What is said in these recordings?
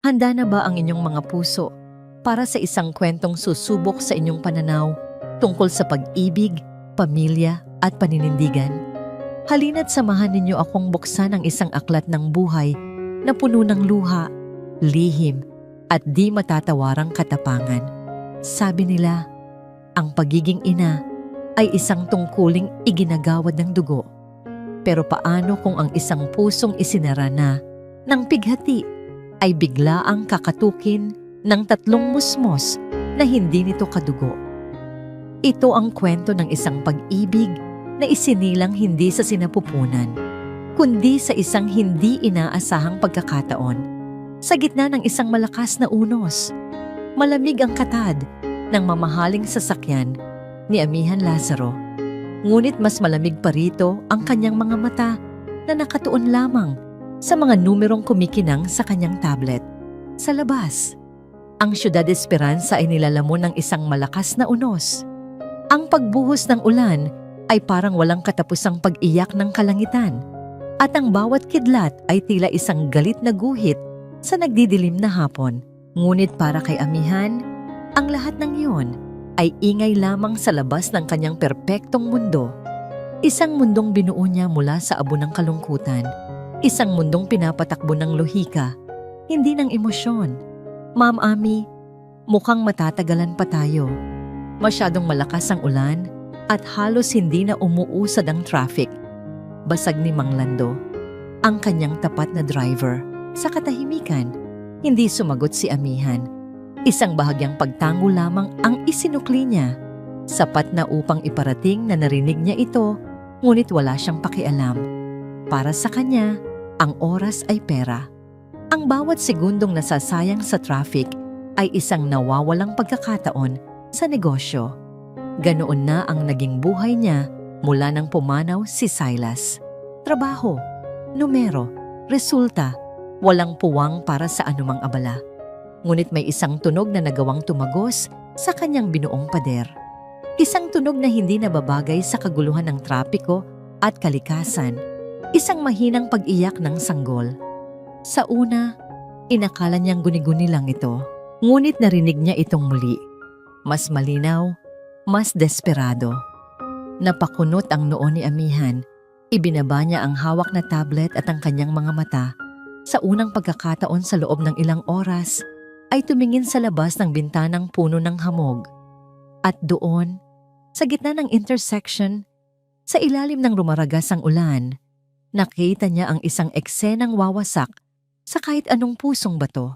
Handa na ba ang inyong mga puso para sa isang kwentong susubok sa inyong pananaw tungkol sa pag-ibig, pamilya at paninindigan? Halina't samahan ninyo akong buksan ang isang aklat ng buhay na puno ng luha, lihim at di matatawarang katapangan. Sabi nila, ang pagiging ina ay isang tungkuling iginagawad ng dugo. Pero paano kung ang isang pusong isinara na ng pighati ay biglaang kakatukin ng tatlong musmos na hindi nito kadugo? Ito ang kwento ng isang pag-ibig na isinilang hindi sa sinapupunan, kundi sa isang hindi inaasahang pagkakataon. Sa gitna ng isang malakas na unos, malamig ang katad ng mamahaling sasakyan ni Amihan Lazaro. Ngunit mas malamig pa rito ang kanyang mga mata na nakatuon lamang sa mga numerong kumikinang sa kanyang tablet. Sa labas, ang Ciudad Esperanza ay nilalamon ng isang malakas na unos. Ang pagbuhos ng ulan ay parang walang katapusang pag-iyak ng kalangitan, at ang bawat kidlat ay tila isang galit na guhit sa nagdidilim na hapon. Ngunit para kay Amihan, ang lahat ng iyon ay ingay lamang sa labas ng kanyang perpektong mundo. Isang mundong binuo niya mula sa abo ng kalungkutan. Isang mundong pinapatakbo ng lohika, hindi ng emosyon. Ma'am Ami, mukhang matatagalan pa tayo. Masyadong malakas ang ulan at halos hindi na umuusad ang traffic. Basag ni Mang Lando, ang kanyang tapat na driver. Sa katahimikan, hindi sumagot si Amihan. Isang bahagyang pagtango lamang ang isinukli niya. Sapat na upang iparating na narinig niya ito, ngunit wala siyang pakialam. Para sa kanya, ang oras ay pera. Ang bawat segundong nasasayang sa traffic ay isang nawawalang pagkakataon sa negosyo. Ganoon na ang naging buhay niya mula nang pumanaw si Silas. Trabaho, numero, resulta, walang puwang para sa anumang abala. Ngunit may isang tunog na nagawang tumagos sa kanyang binuong pader. Isang tunog na hindi nababagay sa kaguluhan ng trapiko at kalikasan. Isang mahinang pag-iyak ng sanggol. Sa una, inakala niyang guni-guni lang ito. Ngunit narinig niya itong muli. Mas malinaw, mas desperado. Napakunot ang noo ni Amihan. Ibinaba niya ang hawak na tablet at ang kanyang mga mata. Sa unang pagkakataon sa loob ng ilang oras, ay tumingin sa labas ng bintanang puno ng hamog. At doon, sa gitna ng intersection, sa ilalim ng rumaragasang ulan, nakita niya ang isang eksenang wawasak sa kahit anong pusong bato.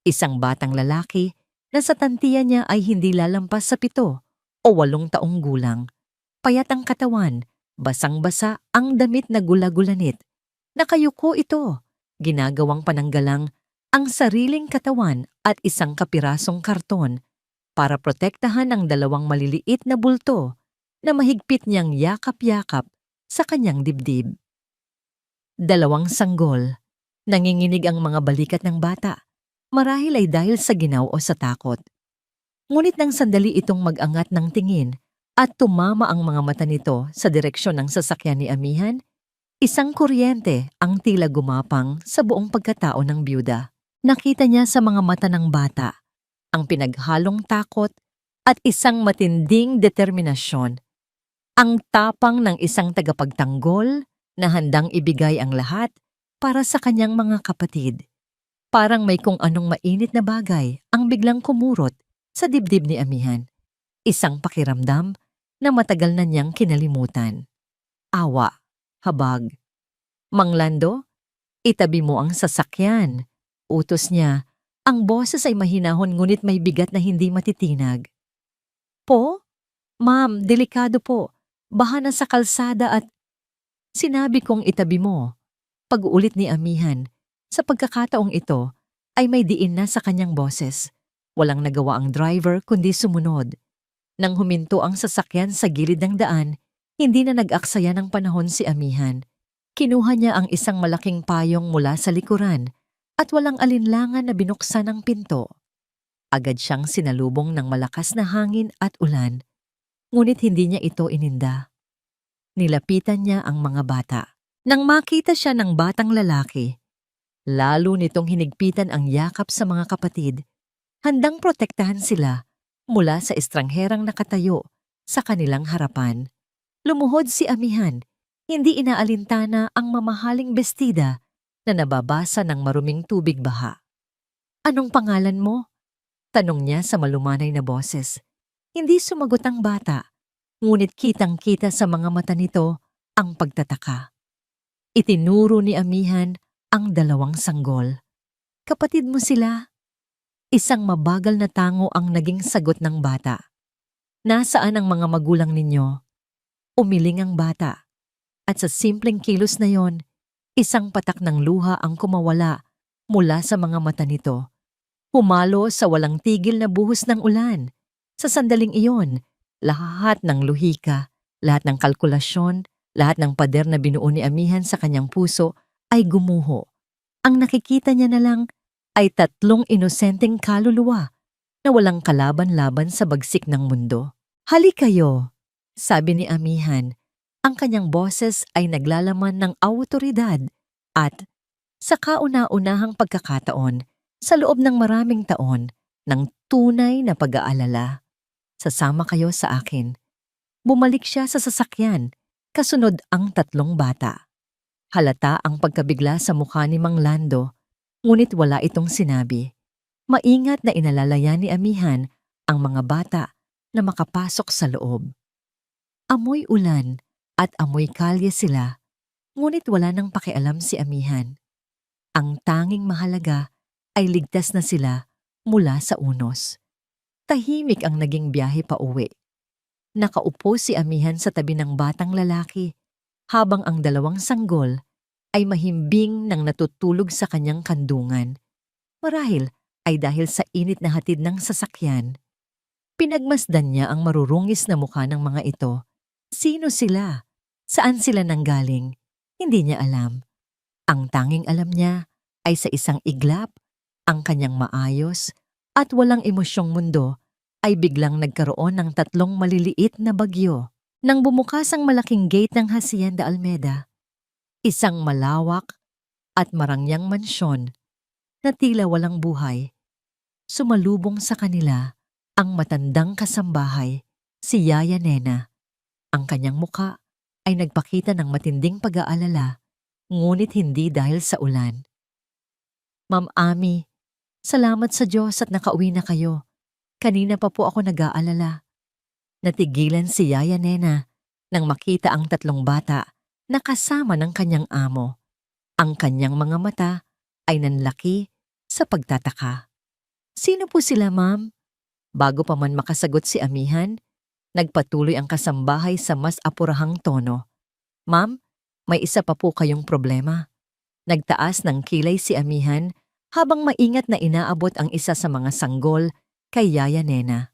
Isang batang lalaki na sa tantiya niya ay hindi lalampas sa 7 o 8 taong gulang. Payat ang katawan, basang-basa ang damit na gula-gulanit. Nakayuko ito, ginagawang pananggalang ang sariling katawan at isang kapirasong karton para protektahan ang 2 maliliit na bulto na mahigpit niyang yakap-yakap sa kanyang dibdib. 2 sanggol. Nanginginig ang mga balikat ng bata. Marahil ay dahil sa ginaw o sa takot. Ngunit nang sandali itong mag-angat ng tingin at tumama ang mga mata nito sa direksyon ng sasakyan ni Amihan, isang kuryente ang tila gumapang sa buong pagkatao ng byuda. Nakita niya sa mga mata ng bata ang pinaghalong takot at isang matinding determinasyon. Ang tapang ng isang tagapagtanggol na handang ibigay ang lahat para sa kanyang mga kapatid. Parang may kung anong mainit na bagay ang biglang kumurot sa dibdib ni Amihan. Isang pakiramdam na matagal na niyang kinalimutan. Awa, habag. Mang Lando, itabi mo ang sasakyan. Utos niya. Ang boses ay mahinahon ngunit may bigat na hindi matitinag. Po? Ma'am, delikado po. Baha na sa kalsada at... Sinabi kong itabi mo. Pag-uulit ni Amihan. Sa pagkakataong ito, ay may diin na sa kanyang boses. Walang nagawa ang driver kundi sumunod. Nang huminto ang sasakyan sa gilid ng daan, hindi na nag-aksaya ng panahon si Amihan. Kinuha niya ang isang malaking payong mula sa likuran at walang alinlangan na binuksan ang pinto. Agad siyang sinalubong ng malakas na hangin at ulan, ngunit hindi niya ito ininda. Nilapitan niya ang mga bata. Nang makita siya ng batang lalaki, Lalo nitong hinigpitan ang yakap sa mga kapatid, handang protektahan sila mula sa estrangherang nakatayo sa kanilang harapan. Lumuhod si amihan, hindi inaalintana ang mamahaling bestida na nababasa ng maruming tubig baha. "Anong pangalan mo?" tanong niya sa malumanay na boses. Hindi sumagot ang bata, ngunit kitang-kita sa mga mata nito ang pagtataka. Itinuro ni amihan ang dalawang sanggol. "Kapatid mo sila?" Isang mabagal na tango ang naging sagot ng bata. "Nasaan ang mga magulang ninyo?" Umiling ang bata. At sa simpleng kilos na yon, isang patak ng luha ang kumawala mula sa mga mata nito. Humalo sa walang tigil na buhos ng ulan. Sa sandaling iyon, lahat ng luhika, lahat ng kalkulasyon, lahat ng pader na binuo ni amihan sa kanyang puso ay gumuho. Ang nakikita niya na lang ay 3 inosenteng kaluluwa na walang kalaban-laban sa bagsik ng mundo. "Halik kayo," sabi ni amihan. Ang kanyang boses ay naglalaman ng awtoridad at sa kauna-unahang pagkakataon sa loob ng maraming taon ng tunay na pag-aalala. "Sasama kayo sa akin." Bumalik siya sa sasakyan, kasunod ang 3 bata. Halata ang pagkabigla sa mukha ni Mang Lando, ngunit wala itong sinabi. Maingat na inalalayan ni amihan ang mga bata na makapasok sa loob. Amoy ulan at amoy kalye sila, ngunit wala nang pakialam si amihan. Ang tanging mahalaga ay ligtas na sila mula sa unos. Tahimik ang naging biyahe pa uwi. Nakaupo si amihan sa tabi ng batang lalaki, habang ang 2 sanggol ay mahimbing nang natutulog sa kanyang kandungan. Marahil ay dahil sa init na hatid ng sasakyan. Pinagmasdan niya ang marurungis na mukha ng mga ito. Sino sila? Saan sila nanggaling? Hindi niya alam. Ang tanging alam niya ay sa isang iglap, ang kanyang maayos at walang emosyong mundo ay biglang nagkaroon ng 3 maliliit na bagyo. Nang bumukas ang malaking gate ng Hacienda Almeda, isang malawak at marangyang mansyon na tila walang buhay, sumalubong sa kanila ang matandang kasambahay, si Yaya Nena. Ang kanyang muka ay nagpakita ng matinding pag-aalala, ngunit hindi dahil sa ulan. "Ma'am Ami, salamat sa Diyos at nakauwi na kayo. Kanina pa po ako nag-aalala." Natigilan si Yaya Nena nang makita ang 3 bata na kasama ng kanyang amo. Ang kanyang mga mata ay nanlaki sa pagtataka. "Sino po sila, ma'am?" Bago pa man makasagot si amihan, nagpatuloy ang kasambahay sa mas apurahang tono. "Ma'am, may isa pa po kayong problema." Nagtaas ng kilay si amihan habang maingat na inaabot ang isa sa mga sanggol kay Yaya Nena.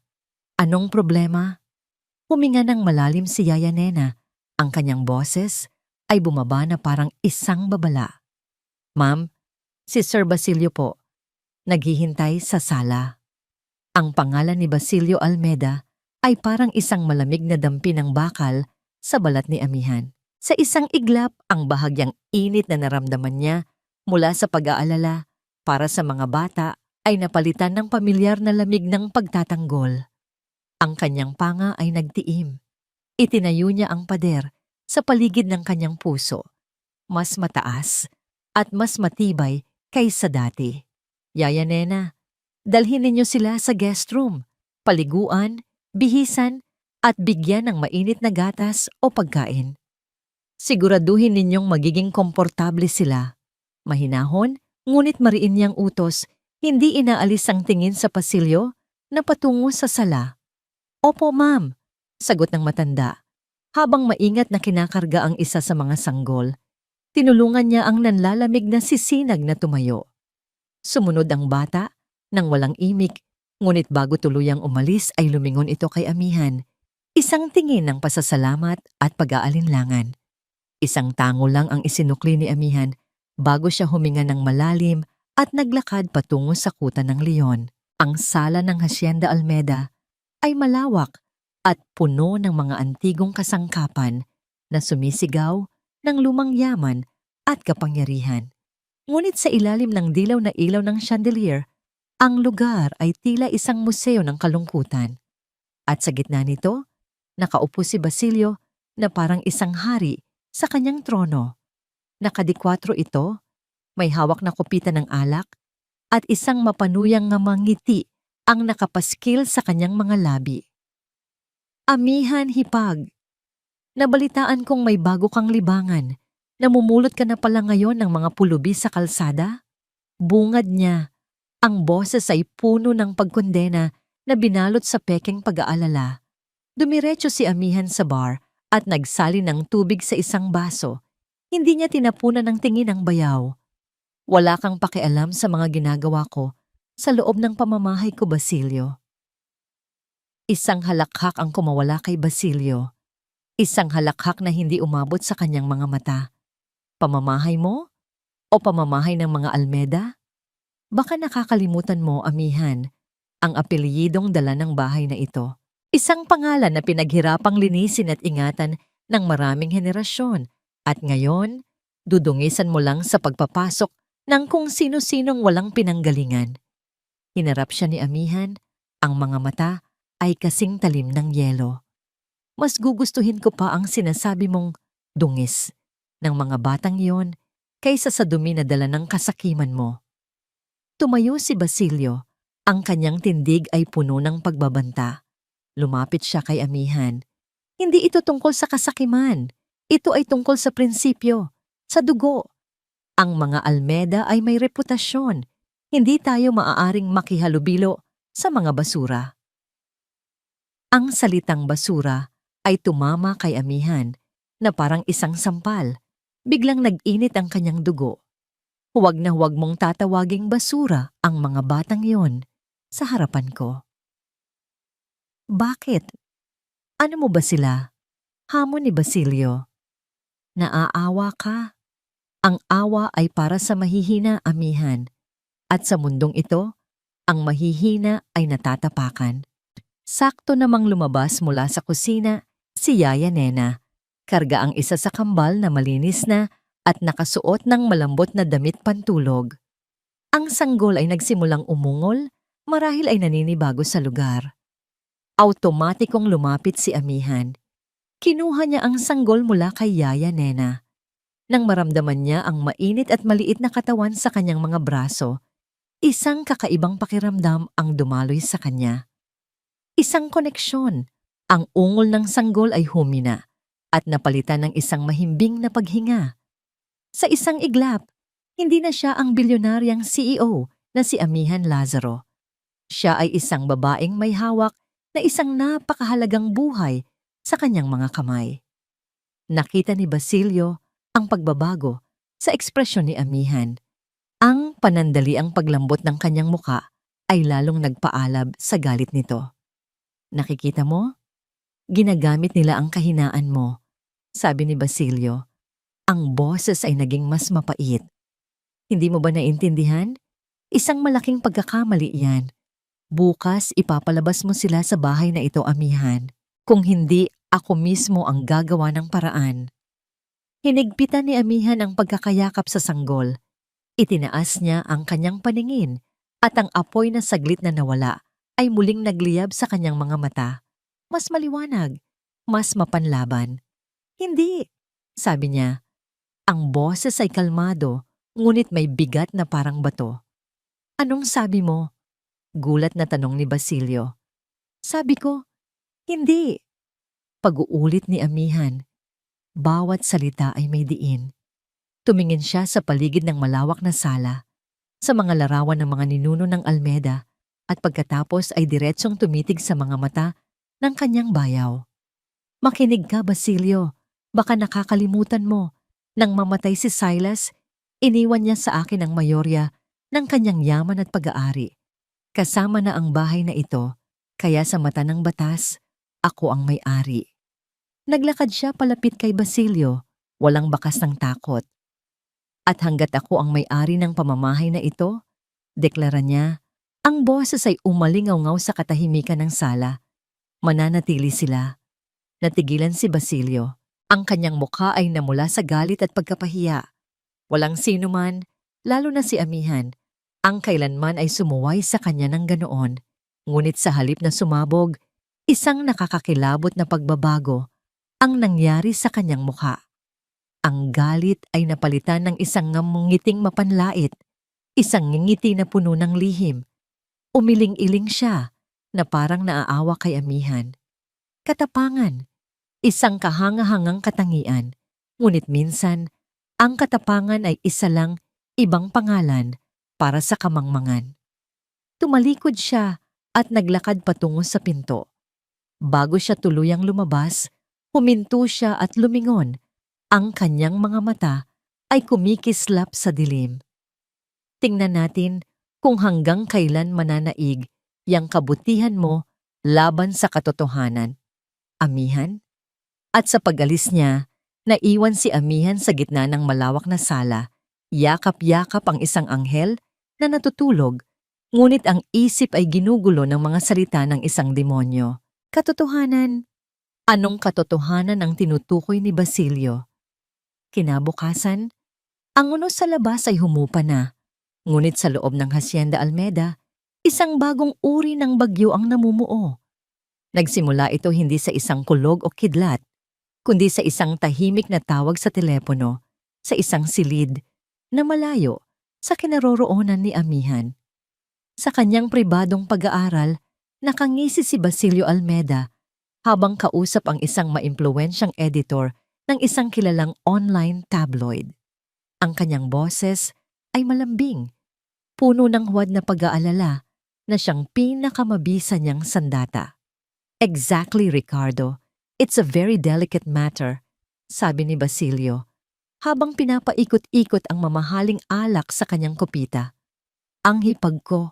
"Anong problema?" Huminga ng malalim si Yaya Nena. Ang kanyang boses ay bumaba na parang isang babala. "Ma'am, si Sir Basilio po. Naghihintay sa sala." Ang pangalan ni Basilio Almeda ay parang isang malamig na dampi ng bakal sa balat ni amihan. Sa isang iglap, ang bahagyang init na naramdaman niya mula sa pag-aalala para sa mga bata ay napalitan ng pamilyar na lamig ng pagtatanggol. Ang kanyang panga ay nagtiim. Itinayo niya ang pader sa paligid ng kanyang puso, mas mataas at mas matibay kaysa dati. "Yaya Nena, dalhin ninyo sila sa guest room, paliguan, bihisan, at bigyan ng mainit na gatas o pagkain. Siguraduhin ninyong magiging komportable sila." Mahinahon, ngunit mariin niyang utos, hindi inaalis ang tingin sa pasilyo na patungo sa sala. "Opo, ma'am," sagot ng matanda. Habang maingat na kinakarga ang isa sa mga sanggol, tinulungan niya ang nanlalamig na sisinag na tumayo. Sumunod ang bata nang walang imik, ngunit bago tuluyang umalis ay lumingon ito kay amihan. Isang tingin ng pasasalamat at pag-aalinlangan. Isang tango lang ang isinukli ni amihan bago siya huminga ng malalim at naglakad patungo sa kuta ng leon. Ang sala ng Hacienda Almeda ay malawak at puno ng mga antigong kasangkapan na sumisigaw ng lumang yaman at kapangyarihan. Ngunit sa ilalim ng dilaw na ilaw ng chandelier, ang lugar ay tila isang museo ng kalungkutan. At sa gitna nito, nakaupo si Basilio na parang isang hari sa kanyang trono. Nakadikwatro ito, may hawak na kupitan ng alak, at isang mapanuyang nga ngiti ang nakapaskil sa kanyang mga labi. Amihan Hipag, nabalitaan kong may bago kang libangan. Namumulot ka na pala ngayon ng mga pulubi sa kalsada? Bungad niya. Ang boses ay puno ng pagkondena na binalot sa pekeng pag-aalala. Dumiretso si Amihan sa bar at nagsali ng tubig sa isang baso. Hindi niya tinapunan ng tingin ang bayaw. Wala kang pakialam sa mga ginagawa ko sa loob ng pamamahay ko, Basilio. Isang halakhak ang kumawala kay Basilio. Isang halakhak na hindi umabot sa kanyang mga mata. Pamamahay mo? O pamamahay ng mga Almeda? Baka nakakalimutan mo, Amihan, ang apelyidong dala ng bahay na ito. Isang pangalan na pinaghirapang linisin at ingatan ng maraming henerasyon. At ngayon, dudungisan mo lang sa pagpapasok ng kung sino-sinong walang pinanggalingan. Hinarap siya ni Amihan, ang mga mata ay kasing talim ng yelo. Mas gugustuhin ko pa ang sinasabi mong dungis ng mga batang iyon kaysa sa dumi na dala ng kasakiman mo. Tumayo si Basilio, ang kanyang tindig ay puno ng pagbabanta. Lumapit siya kay Amihan. Hindi ito tungkol sa kasakiman. Ito ay tungkol sa prinsipyo, sa dugo. Ang mga Almeda ay may reputasyon. Hindi tayo maaaring makihalubilo sa mga basura. Ang salitang basura ay tumama kay Amihan na parang isang sampal. Biglang nag-init ang kanyang dugo. Huwag na huwag mong tatawaging basura ang mga batang yon sa harapan ko. Bakit? Ano mo ba sila? Hamon ni Basilio. Naaawa ka? Ang awa ay para sa mahihina, Amihan. At sa mundong ito, ang mahihina ay natatapakan. Sakto namang lumabas mula sa kusina si Yaya Nena. Karga ang isa sa kambal na malinis na at nakasuot ng malambot na damit pantulog. Ang sanggol ay nagsimulang umungol, marahil ay naninibago sa lugar. Automatikong lumapit si Amihan. Kinuha niya ang sanggol mula kay Yaya Nena. Nang maramdaman niya ang mainit at maliit na katawan sa kanyang mga braso, isang kakaibang pakiramdam ang dumaloy sa kanya. Isang koneksyon. Ang ungol ng sanggol ay humina at napalitan ng isang mahimbing na paghinga. Sa isang iglap, hindi na siya ang bilyonaryang CEO na si Amihan Lazaro. Siya ay isang babaeng may hawak na isang napakahalagang buhay sa kanyang mga kamay. Nakita ni Basilio ang pagbabago sa ekspresyon ni Amihan. Ang panandaliang paglambot ng kanyang muka ay lalong nagpaalab sa galit nito. Nakikita mo? Ginagamit nila ang kahinaan mo, sabi ni Basilio. Ang boses ay naging mas mapait. Hindi mo ba naintindihan? Isang malaking pagkakamali yan. Bukas ipapalabas mo sila sa bahay na ito, Amihan. Kung hindi, ako mismo ang gagawa ng paraan. Hinigpitan ni Amihan ang pagkakayakap sa sanggol. Itinaas niya ang kanyang paningin at ang apoy na saglit na nawala ay muling nagliyab sa kanyang mga mata. Mas maliwanag, mas mapanlaban. Hindi, sabi niya. Ang boses ay kalmado, ngunit may bigat na parang bato. Anong sabi mo? Gulat na tanong ni Basilio. Sabi ko, hindi. Pag-uulit ni Amihan. Bawat salita ay may diin. Tumingin siya sa paligid ng malawak na sala, sa mga larawan ng mga ninuno ng Almeda, at pagkatapos ay diretsong tumitig sa mga mata ng kanyang bayaw. Makinig ka, Basilio. Baka nakakalimutan mo. Nang mamatay si Silas, iniwan niya sa akin ang mayorya ng kanyang yaman at pag-aari. Kasama na ang bahay na ito, kaya sa mata ng batas, ako ang may-ari. Naglakad siya palapit kay Basilio, walang bakas ng takot. At hanggat ako ang may-ari ng pamamahay na ito, deklara niya, ang boses ay umalingaw-ngaw sa katahimikan ng sala. Mananatili sila. Natigilan si Basilio. Ang kanyang mukha ay namula sa galit at pagkapahiya. Walang sino man lalo na si amihan, ang kailanman ay sumuway sa kanya ng ganoon. Ngunit sa halip na sumabog, isang nakakakilabot na pagbabago ang nangyari sa kanyang mukha. Ang galit ay napalitan ng isang ngiting mapanlait, isang ngiti na puno ng lihim. Umiling-iling siya na parang naaawa kay amihan. Katapangan, isang kahangahangang katangian, ngunit minsan, ang katapangan ay isa lang ibang pangalan para sa kamangmangan. Tumalikod siya at naglakad patungo sa pinto. Bago siya tuluyang lumabas, huminto siya at lumingon. Ang kanyang mga mata ay kumikislap sa dilim. Tingnan natin kung hanggang kailan mananaig yang kabutihan mo laban sa katotohanan. Amihan? At sa pag-alis niya, naiwan si amihan sa gitna ng malawak na sala. Yakap-yakap ang isang anghel na natutulog, ngunit ang isip ay ginugulo ng mga salita ng isang demonyo. Katotohanan. Anong katotohanan ang tinutukoy ni Basilio? Kinabukasan, ang unos sa labas ay humupa na, ngunit sa loob ng Hacienda Almeda, isang bagong uri ng bagyo ang namumuo. Nagsimula ito hindi sa isang kulog o kidlat, kundi sa isang tahimik na tawag sa telepono, sa isang silid na malayo sa kinaroroonan ni amihan. Sa kanyang pribadong pag-aaral, nakangisi si Basilio Almeda habang kausap ang isang maimpluwensyang editor ng isang kilalang online tabloid. Ang kanyang boses ay malambing, puno ng huwad na pag-aalala na siyang pinakamabisa niyang sandata. Exactly, Ricardo. It's a very delicate matter, sabi ni Basilio, habang pinapaikot-ikot ang mamahaling alak sa kanyang kopita. Ang hipag ko,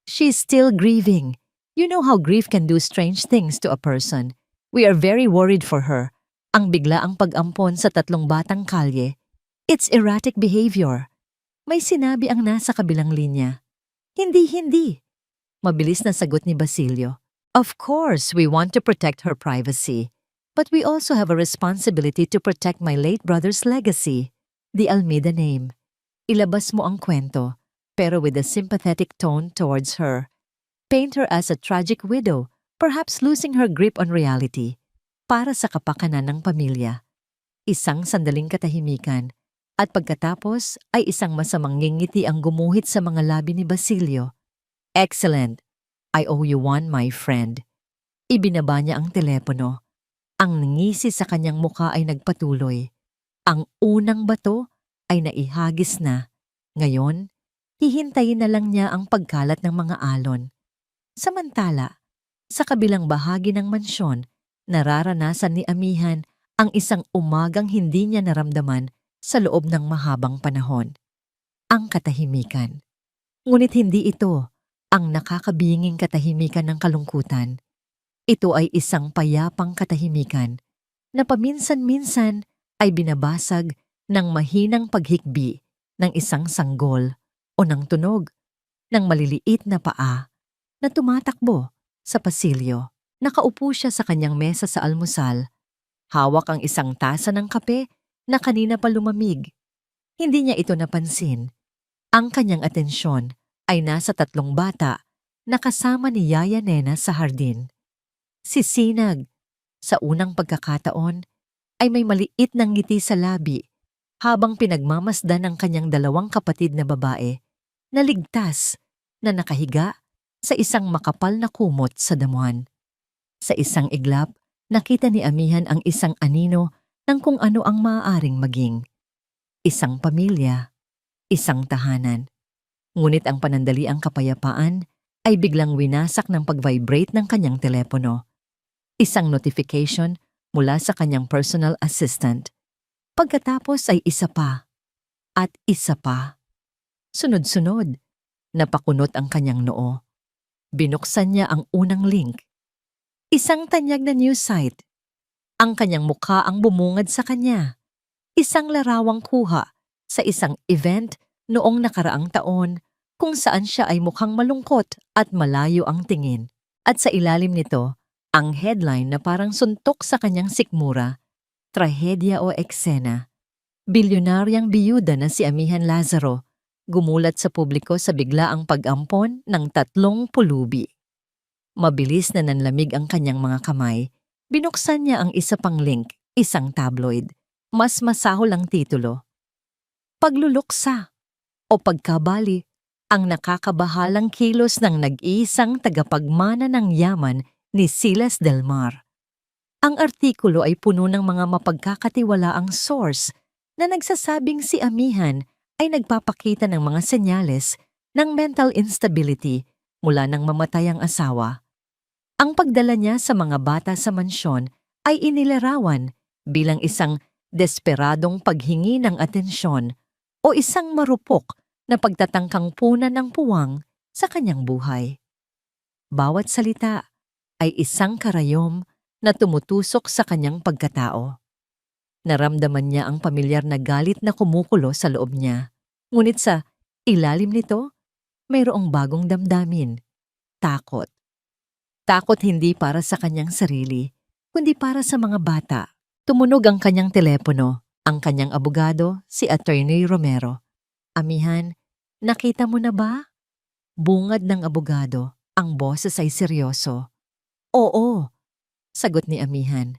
she's still grieving. You know how grief can do strange things to a person. We are very worried for her. Ang biglaang pag-ampon sa 3 batang kalye. It's erratic behavior. May sinabi ang nasa kabilang linya. Hindi. Mabilis na sagot ni Basilio. Of course, we want to protect her privacy. But we also have a responsibility to protect my late brother's legacy. The Almeida name. Ilabas mo ang kwento, pero with a sympathetic tone towards her. Paint her as a tragic widow, perhaps losing her grip on reality, para sa kapakanan ng pamilya. Isang sandaling katahimikan, at pagkatapos ay isang masamang ngingiti ang gumuhit sa mga labi ni Basilio. Excellent. I owe you one, my friend. Ibinaba niya ang telepono. Ang ngisi sa kanyang muka ay nagpatuloy. Ang unang bato ay naihagis na. Ngayon, hihintayin na lang niya ang pagkalat ng mga alon. Samantala, sa kabilang bahagi ng mansyon, nararanasan ni amihan ang isang umagang hindi niya naramdaman sa loob ng mahabang panahon. Ang katahimikan. Ngunit hindi ito ang nakakabinging katahimikan ng kalungkutan. Ito ay isang payapang katahimikan na paminsan-minsan ay binabasag ng mahinang paghikbi ng isang sanggol o ng tunog ng maliliit na paa na tumatakbo sa pasilyo. Nakaupo siya sa kanyang mesa sa almusal. Hawak ang isang tasa ng kape na kanina pa lumamig. Hindi niya ito napansin. Ang kanyang atensyon ay nasa 3 bata na kasama ni Yaya Nena sa hardin. Si Sinag, sa unang pagkakataon, ay may maliit na ngiti sa labi habang pinagmamasdan ng kanyang 2 kapatid na babae na ligtas na nakahiga sa isang makapal na kumot sa damuhan. Sa isang iglap, nakita ni amihan ang isang anino ng kung ano ang maaaring maging. Isang pamilya, isang tahanan. Ngunit ang panandaliang kapayapaan ay biglang winasak ng pag-vibrate ng kanyang telepono. Isang notification mula sa kanyang personal assistant. Pagkatapos ay isa pa. At isa pa. Sunod-sunod, napakunot ang kanyang noo. Binuksan niya ang unang link. Isang tanyag na news site. Ang kanyang mukha ang bumungad sa kanya. Isang larawang kuha sa isang event noong nakaraang taon kung saan siya ay mukhang malungkot at malayo ang tingin. At sa ilalim nito, ang headline na parang suntok sa kanyang sikmura, trahedya o eksena. Bilyonaryang biyuda na si Amihan Lazaro, gumulat sa publiko sa biglaang pag-ampon ng 3 pulubi. Mabilis na nanlamig ang kanyang mga kamay, binuksan niya ang isa pang link, isang tabloid. Mas masahol ang titulo. Pagluluksa o pagkabali ang nakakabahalang kilos ng nag-iisang tagapagmana ng yaman ni Silas Del Mar. Ang artikulo ay puno ng mga mapagkakatiwalaang source na nagsasabing si Amihan ay nagpapakita ng mga senyales ng mental instability mula nang mamatay ang asawa. Ang pagdala niya sa mga bata sa mansyon ay inilarawan bilang isang desperadong paghingi ng atensyon o isang marupok na pagtatangkang punan ng puwang sa kanyang buhay. Bawat salita ay isang karayom na tumutusok sa kanyang pagkatao. Naramdaman niya ang pamilyar na galit na kumukulo sa loob niya. Ngunit sa ilalim nito, mayroong bagong damdamin, takot. Takot hindi para sa kanyang sarili, kundi para sa mga bata. Tumunog ang kanyang telepono, ang kanyang abogado, si Attorney Romero. Amihan, nakita mo na ba? Bungad ng abogado, ang boses ay seryoso. Oo, sagot ni Amihan.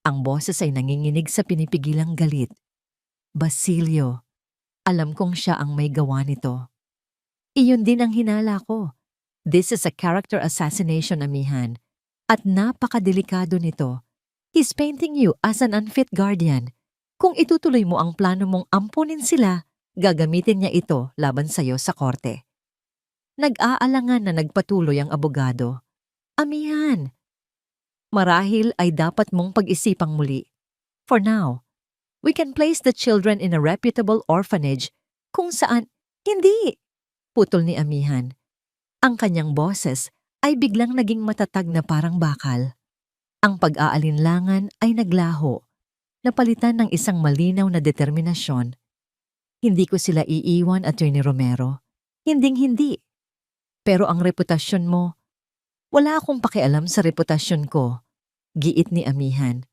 Ang boses ay nanginginig sa pinipigilang galit. Basilio, alam kong siya ang may gawa nito. Iyon din ang hinala ko. This is a character assassination, Amihan. At napakadelikado nito. He's painting you as an unfit guardian. Kung itutuloy mo ang plano mong ampunin sila, gagamitin niya ito laban sa'yo sa korte. Nag-aalangan na nagpatuloy ang abogado. Amihan, marahil ay dapat mong pag-isipang muli. For now, we can place the children in a reputable orphanage kung saan hindi. Putol ni Amihan. Ang kanyang boses ay biglang naging matatag na parang bakal. Ang pag-aalinlangan ay naglaho, napalitan ng isang malinaw na determinasyon. Hindi ko sila iiwan, Attorney Romero. Hinding-hindi. Pero ang reputasyon mo, wala akong pakialam sa reputasyon ko, giit ni Amihan.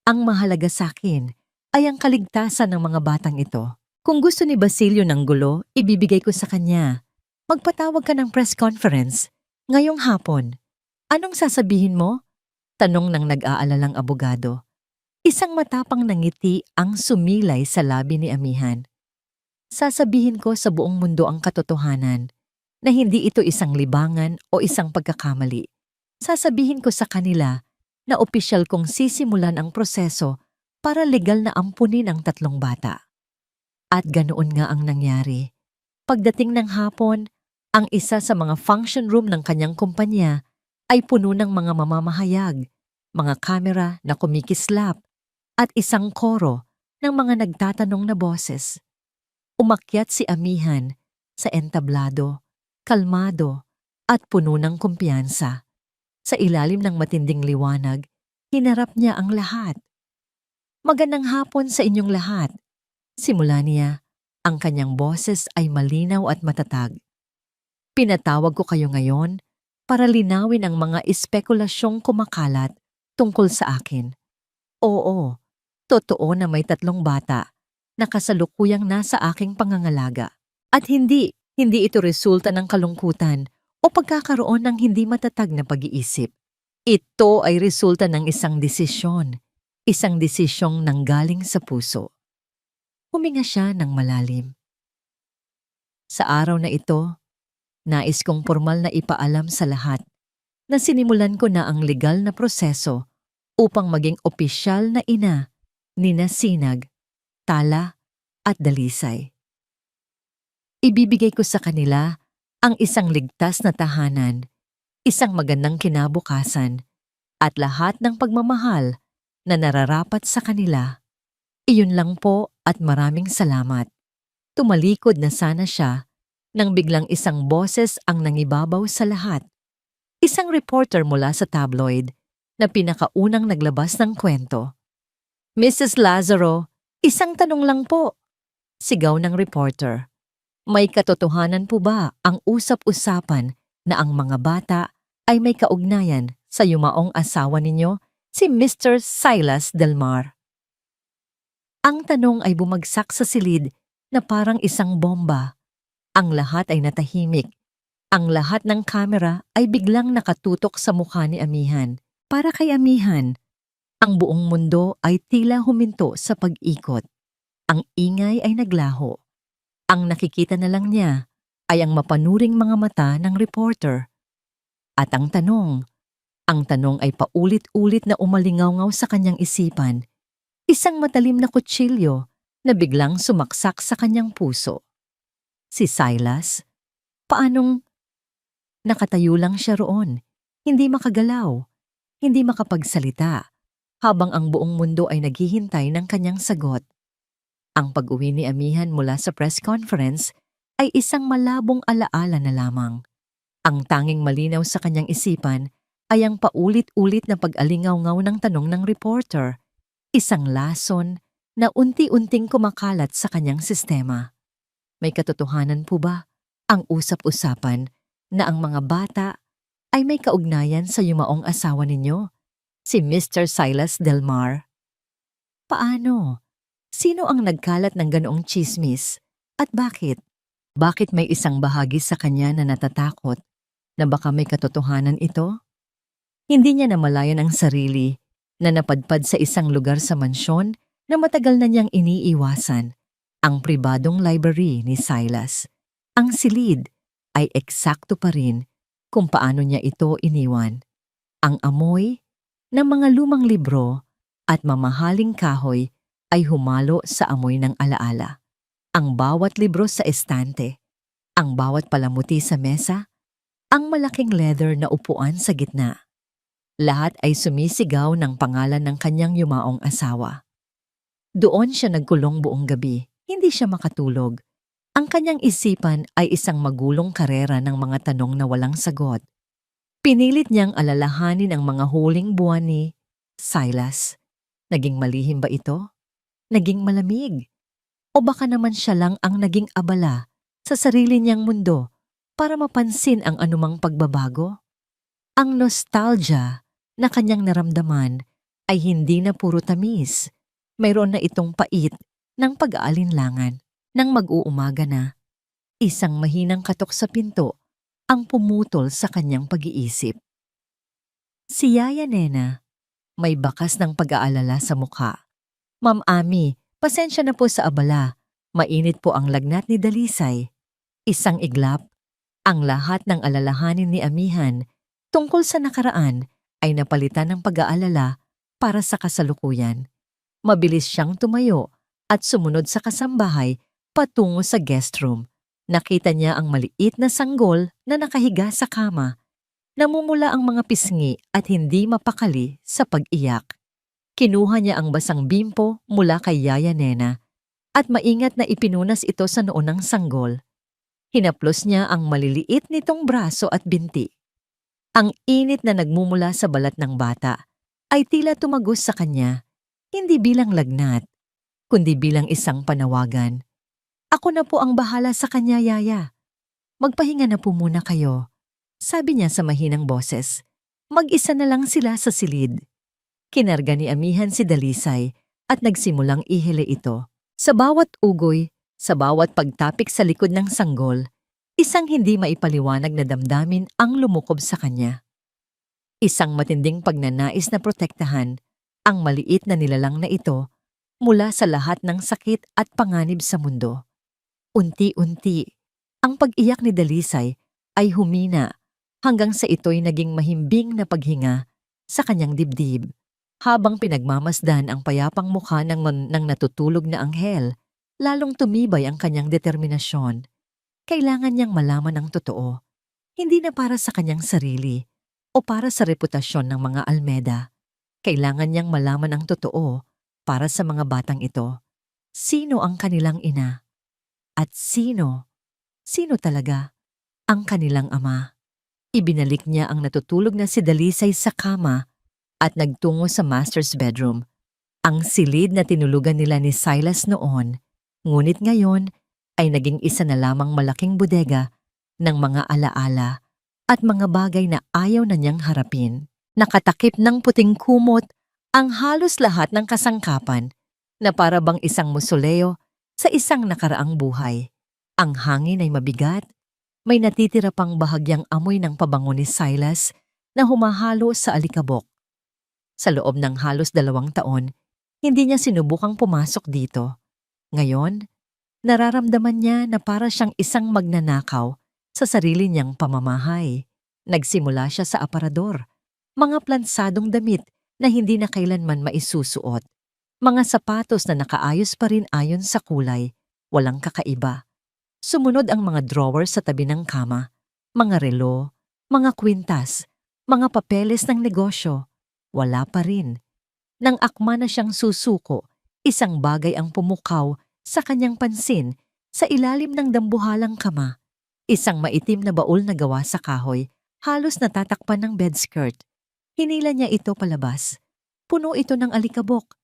Ang mahalaga sa akin ay ang kaligtasan ng mga batang ito. Kung gusto ni Basilio ng gulo, ibibigay ko sa kanya. Magpatawag ka ng press conference ngayong hapon. Anong sasabihin mo? Tanong ng nag-aalalang abogado. Isang matapang na ngiti ang sumilay sa labi ni Amihan. Sasabihin ko sa buong mundo ang katotohanan na hindi ito isang libangan o isang pagkakamali. Sasabihin ko sa kanila na opisyal kong sisimulan ang proseso para legal na ampunin ang 3 bata. At ganoon nga ang nangyari. Pagdating ng hapon, ang isa sa mga function room ng kanyang kumpanya ay puno ng mga mamamahayag, mga kamera na kumikislap, at isang koro ng mga nagtatanong na boses. Umakyat si Amihan sa entablado, kalmado, at puno ng kumpiyansa. Sa ilalim ng matinding liwanag, hinarap niya ang lahat. Magandang hapon sa inyong lahat. Simula niya, ang kanyang boses ay malinaw at matatag. Pinatawag ko kayo ngayon para linawin ang mga espekulasyong kumakalat tungkol sa akin. Oo, totoo na may 3 bata na kasalukuyang nasa aking pangangalaga. At hindi ito resulta ng kalungkutan o pagkakaroon ng hindi matatag na pag-iisip. Ito ay resulta ng isang desisyong nanggaling sa puso. Huminga siya ng malalim. Sa araw na ito, nais kong formal na ipaalam sa lahat na sinimulan ko na ang legal na proseso upang maging opisyal na ina ni Sinag, Tala at Dalisay. Ibibigay ko sa kanila ang isang ligtas na tahanan, isang magandang kinabukasan, at lahat ng pagmamahal na nararapat sa kanila. Iyon lang po at maraming salamat. Tumalikod na sana siya nang biglang isang boses ang nangibabaw sa lahat. Isang reporter mula sa tabloid na pinakaunang naglabas ng kwento. Mrs. Lazaro, isang tanong lang po. Sigaw ng reporter. May katotohanan po ba ang usap-usapan na ang mga bata ay may kaugnayan sa yumaong asawa ninyo, si Mr. Silas Del Mar? Ang tanong ay bumagsak sa silid na parang isang bomba. Ang lahat ay natahimik. Ang lahat ng kamera ay biglang nakatutok sa mukha ni Amihan. Para kay Amihan, ang buong mundo ay tila huminto sa pag-ikot. Ang ingay ay naglaho. Ang nakikita na lang niya ay ang mapanuring mga mata ng reporter. At ang tanong ay paulit-ulit na umalingaw sa kanyang isipan. Isang matalim na kutsilyo na biglang sumaksak sa kanyang puso. Si Silas, paanong nakatayo lang siya roon, hindi makagalaw, hindi makapagsalita, habang ang buong mundo ay naghihintay ng kanyang sagot. Ang pag-uwi ni Amihan mula sa press conference ay isang malabong alaala na lamang. Ang tanging malinaw sa kanyang isipan ay ang paulit-ulit na pag-alingaw-ngaw ng tanong ng reporter, isang lason na unti-unting kumakalat sa kanyang sistema. May katotohanan po ba ang usap-usapan na ang mga bata ay may kaugnayan sa yumaong asawa ninyo, si Mr. Silas Del Mar? Paano? Sino ang nagkalat ng ganoong tsismis? At bakit? Bakit may isang bahagi sa kanya na natatakot na baka may katotohanan ito? Hindi niya namalayan ang sarili na napadpad sa isang lugar sa mansyon na matagal na niyang iniiwasan, ang pribadong library ni Silas. Ang silid ay eksakto pa rin kung paano niya ito iniwan. Ang amoy ng mga lumang libro at mamahaling kahoy ay humalo sa amoy ng alaala. Ang bawat libro sa estante, ang bawat palamuti sa mesa, ang malaking leather na upuan sa gitna. Lahat ay sumisigaw ng pangalan ng kanyang yumaong asawa. Doon siya nagkulong buong gabi, hindi siya makatulog. Ang kanyang isipan ay isang magulong karera ng mga tanong na walang sagot. Pinilit niyang alalahanin ang mga huling buwan ni Silas. Naging malihim ba ito? Naging malamig? O baka naman siya lang ang naging abala sa sarili niyang mundo para mapansin ang anumang pagbabago? Ang nostalgia na kanyang naramdaman ay hindi na puro tamis. Mayroon na itong pait ng pag-aalinlangan. Nang mag-uumaga na, isang mahinang katok sa pinto ang pumutol sa kanyang pag-iisip. Si Yaya Nena, may bakas ng pag-aalala sa mukha. Ma'am Ami, pasensya na po sa abala. Mainit po ang lagnat ni Dalisay. Isang iglap, ang lahat ng alalahanin ni Amihan tungkol sa nakaraan ay napalitan ng pag-aalala para sa kasalukuyan. Mabilis siyang tumayo at sumunod sa kasambahay patungo sa guest room. Nakita niya ang maliit na sanggol na nakahiga sa kama. Namumula ang mga pisngi at hindi mapakali sa pag-iyak. Kinuha niya ang basang bimpo mula kay Yaya Nena at maingat na ipinunas ito sa noo ng sanggol. Hinaplos niya ang maliliit nitong braso at binti. Ang init na nagmumula sa balat ng bata ay tila tumagos sa kanya, hindi bilang lagnat, kundi bilang isang panawagan. Ako na po ang bahala sa kanya, Yaya. Magpahinga na po muna kayo, sabi niya sa mahinang boses. Mag-isa na lang sila sa silid. Kinarga ni Amihan si Dalisay at nagsimulang ihele ito. Sa bawat ugoy, sa bawat pagtapik sa likod ng sanggol, isang hindi maipaliwanag na damdamin ang lumukob sa kanya. Isang matinding pagnanais na protektahan ang maliit na nilalang na ito mula sa lahat ng sakit at panganib sa mundo. Unti-unti, ang pag-iyak ni Dalisay ay humina hanggang sa ito'y naging mahimbing na paghinga sa kanyang dibdib. Habang pinagmamasdan ang payapang mukha ng natutulog na anghel, lalong tumibay ang kanyang determinasyon. Kailangan niyang malaman ang totoo, hindi na para sa kanyang sarili o para sa reputasyon ng mga Almeda. Kailangan niyang malaman ang totoo para sa mga batang ito. Sino ang kanilang ina? At sino talaga ang kanilang ama? Ibinalik niya ang natutulog na si Dalisay sa kama at nagtungo sa master's bedroom. Ang silid na tinulugan nila ni Silas noon, ngunit ngayon ay naging isa na lamang malaking bodega ng mga alaala at mga bagay na ayaw na niyang harapin. Nakatakip ng puting kumot ang halos lahat ng kasangkapan na para bang isang musoleo sa isang nakaraang buhay. Ang hangin ay mabigat, may natitira pang bahagyang amoy ng pabango ni Silas na humahalo sa alikabok. Sa loob ng halos 2 taon, hindi niya sinubukang pumasok dito. Ngayon, nararamdaman niya na para siyang isang magnanakaw sa sarili niyang pamamahay. Nagsimula siya sa aparador, mga plansadong damit na hindi na kailanman maisusuot, mga sapatos na nakaayos pa rin ayon sa kulay, walang kakaiba. Sumunod ang mga drawer sa tabi ng kama, mga relo, mga kwintas, mga papeles ng negosyo. Wala pa rin. Nang akma na siyang susuko, isang bagay ang pumukaw sa kanyang pansin sa ilalim ng dambuhalang kama. Isang maitim na baul na gawa sa kahoy, halos natatakpan ng bedskirt. Hinila niya ito palabas. Puno ito ng alikabok.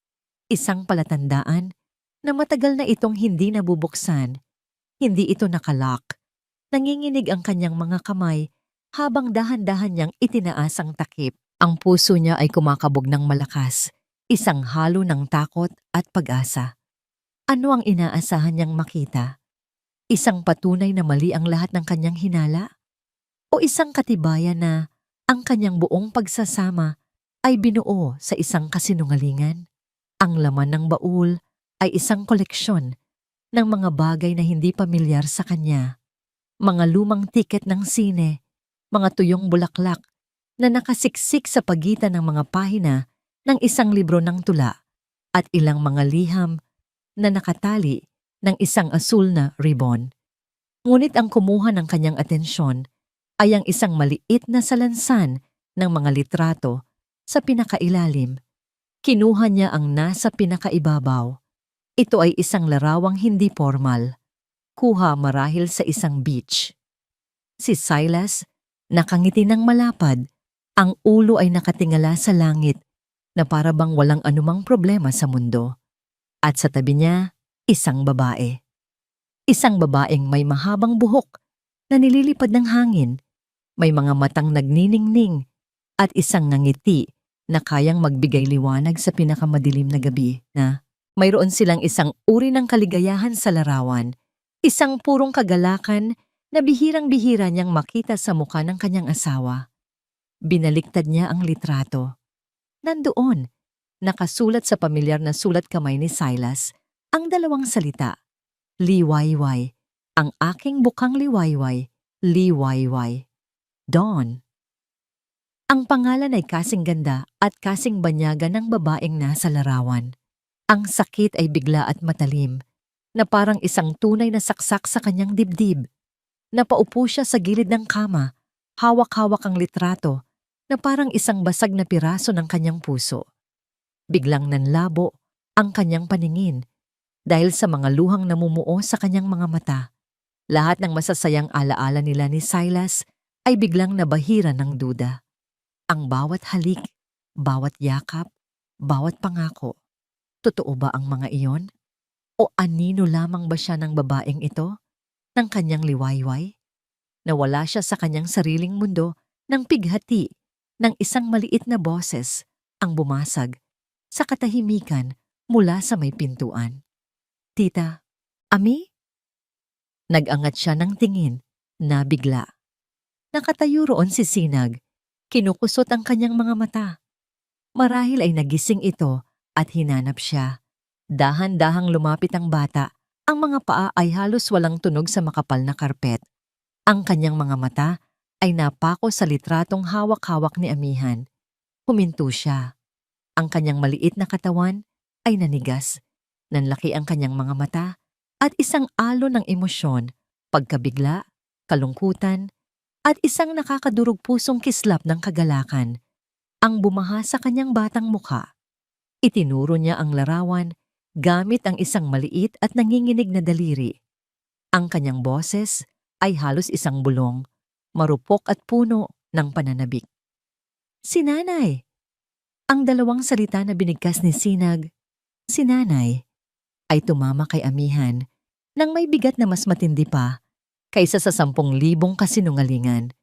Isang palatandaan na matagal na itong hindi nabubuksan. Hindi ito nakalock. Nanginginig ang kanyang mga kamay habang dahan-dahan niyang itinaas ang takip. Ang puso niya ay kumakabog ng malakas, isang halo ng takot at pag-asa. Ano ang inaasahan niyang makita? Isang patunay na mali ang lahat ng kanyang hinala? O isang katibayan na ang kanyang buong pagsasama ay binuo sa isang kasinungalingan? Ang laman ng baul ay isang koleksyon ng mga bagay na hindi pamilyar sa kanya. Mga lumang tiket ng sine, mga tuyong bulaklak na nakasiksik sa pagitan ng mga pahina ng isang libro ng tula at ilang mga liham na nakatali ng isang asul na ribbon. Ngunit ang kumuha ng kanyang atensyon ay ang isang maliit na salansan ng mga litrato sa pinakailalim. Kinuha niya ang nasa pinakaibabaw. Ito ay isang larawang hindi formal, kuha marahil sa isang beach. Si Silas, nakangiti ng malapad, ang ulo ay nakatingala sa langit na para bang walang anumang problema sa mundo. At sa tabi niya, isang babae. Isang babaeng may mahabang buhok na nililipad ng hangin, may mga matang nagniningning at isang ngangiti na kayang magbigay liwanag sa pinakamadilim na gabi na mayroon silang isang uri ng kaligayahan sa larawan, isang purong kagalakan na bihirang-bihira niyang makita sa mukha ng kanyang asawa. Binaliktad niya ang litrato. Nandoon, nakasulat sa pamilyar na sulat kamay ni Silas, ang dalawang salita, Liwayway, ang aking bukang liwayway, liwayway. Dawn. Ang pangalan ay kasing ganda at kasing banyaga ng babaeng nasa larawan. Ang sakit ay bigla at matalim, na parang isang tunay na saksak sa kanyang dibdib. Napaupo siya sa gilid ng kama, hawak-hawak ang litrato, na parang isang basag na piraso ng kanyang puso. Biglang nanlabo ang kanyang paningin dahil sa mga luhang namumuo sa kanyang mga mata. Lahat ng masasayang alaala nila ni Silas ay biglang nabahira ng duda. Ang bawat halik, bawat yakap, bawat pangako. Totoo ba ang mga iyon? O anino lamang ba siya ng babaeng ito, ng kanyang liwayway? Nawala siya sa kanyang sariling mundo ng pighati ng isang maliit na boses ang bumasag sa katahimikan mula sa may pintuan. Tita, Ami? Nag-angat siya ng tingin na bigla. Nakatayo roon si Sinag, kinukusot ang kanyang mga mata. Marahil ay nagising ito at hinanap siya. Dahan-dahang lumapit ang bata, ang mga paa ay halos walang tunog sa makapal na karpet. Ang kanyang mga mata ay napako sa litratong hawak-hawak ni Amihan. Huminto siya. Ang kanyang maliit na katawan ay nanigas. Nanlaki ang kanyang mga mata at isang alon ng emosyon, pagkabigla, kalungkutan, at isang nakakadurog pusong kislap ng kagalakan ang bumaha sa kanyang batang mukha. Itinuro niya ang larawan gamit ang isang maliit at nanginginig na daliri. Ang kanyang boses ay halos isang bulong, marupok at puno ng pananabik. Si Nanay! Ang dalawang salita na binigkas ni Sinag, si Nanay, ay tumama kay Amihan nang may bigat na mas matindi pa kaysa sa 10,000 kasinungalingan.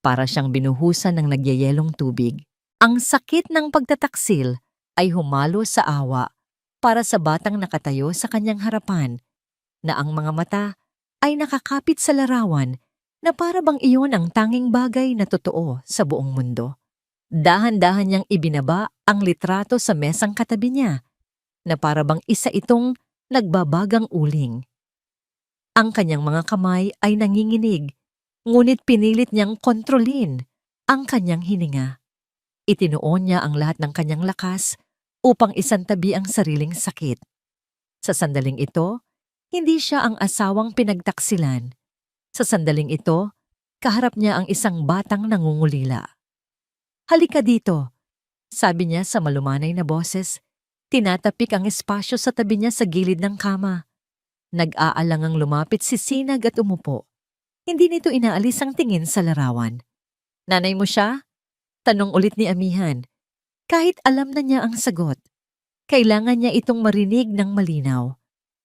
Para siyang binuhusan ng nagyayelong tubig. Ang sakit ng pagtataksil ay humalo sa awa para sa batang nakatayo sa kanyang harapan na ang mga mata ay nakakapit sa larawan na para bang iyon ang tanging bagay na totoo sa buong mundo. Dahan-dahan niyang ibinaba ang litrato sa mesang katabi niya na para bang isa itong nagbabagang uling. Ang kanyang mga kamay ay nanginginig, ngunit pinilit niyang kontrolin ang kanyang hininga. Itinuon niya ang lahat ng kanyang lakas upang isantabi ang sariling sakit. Sa sandaling ito, hindi siya ang asawang pinagtaksilan. Sa sandaling ito, kaharap niya ang isang batang nangungulila. "Halika dito," sabi niya sa malumanay na boses. Tinatapik ang espasyo sa tabi niya sa gilid ng kama. Nag-aalangang lumapit si Sinag at umupo. Hindi nito inaalis ang tingin sa larawan. "Nanay mo siya?" tanong ulit ni Amihan. Kahit alam na niya ang sagot, kailangan niya itong marinig ng malinaw.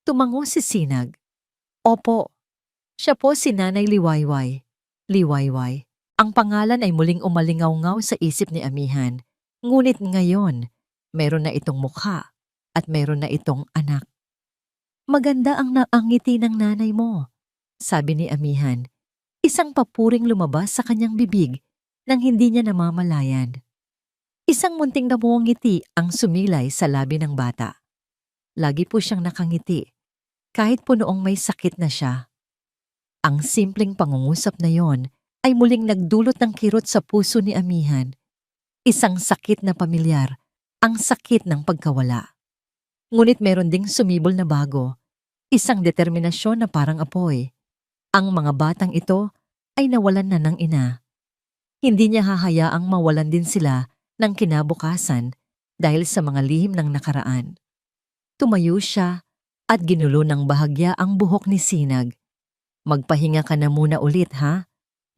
Tumango si Sinag. "Opo, siya po si Nanay Liwayway." Liwayway. Ang pangalan ay muling umalingaw-ngaw sa isip ni Amihan. Ngunit ngayon, meron na itong mukha at meron na itong anak. "Maganda ang ngiti ng nanay mo," sabi ni Amihan. Isang papuring lumabas sa kanyang bibig nang hindi niya namamalayan. Isang munting damuang ngiti ang sumilay sa labi ng bata. Lagi po siyang nakangiti, kahit po noong may sakit na siya. Ang simpleng pangungusap na yon ay muling nagdulot ng kirot sa puso ni Amihan. Isang sakit na pamilyar, ang sakit ng pagkawala. Ngunit meron ding sumibol na bago, isang determinasyon na parang apoy. Ang mga batang ito ay nawalan na ng ina. Hindi niya hahayaang mawalan din sila ng kinabukasan dahil sa mga lihim ng nakaraan. Tumayo siya at ginulo ng bahagya ang buhok ni Sinag. "Magpahinga ka na muna ulit, ha?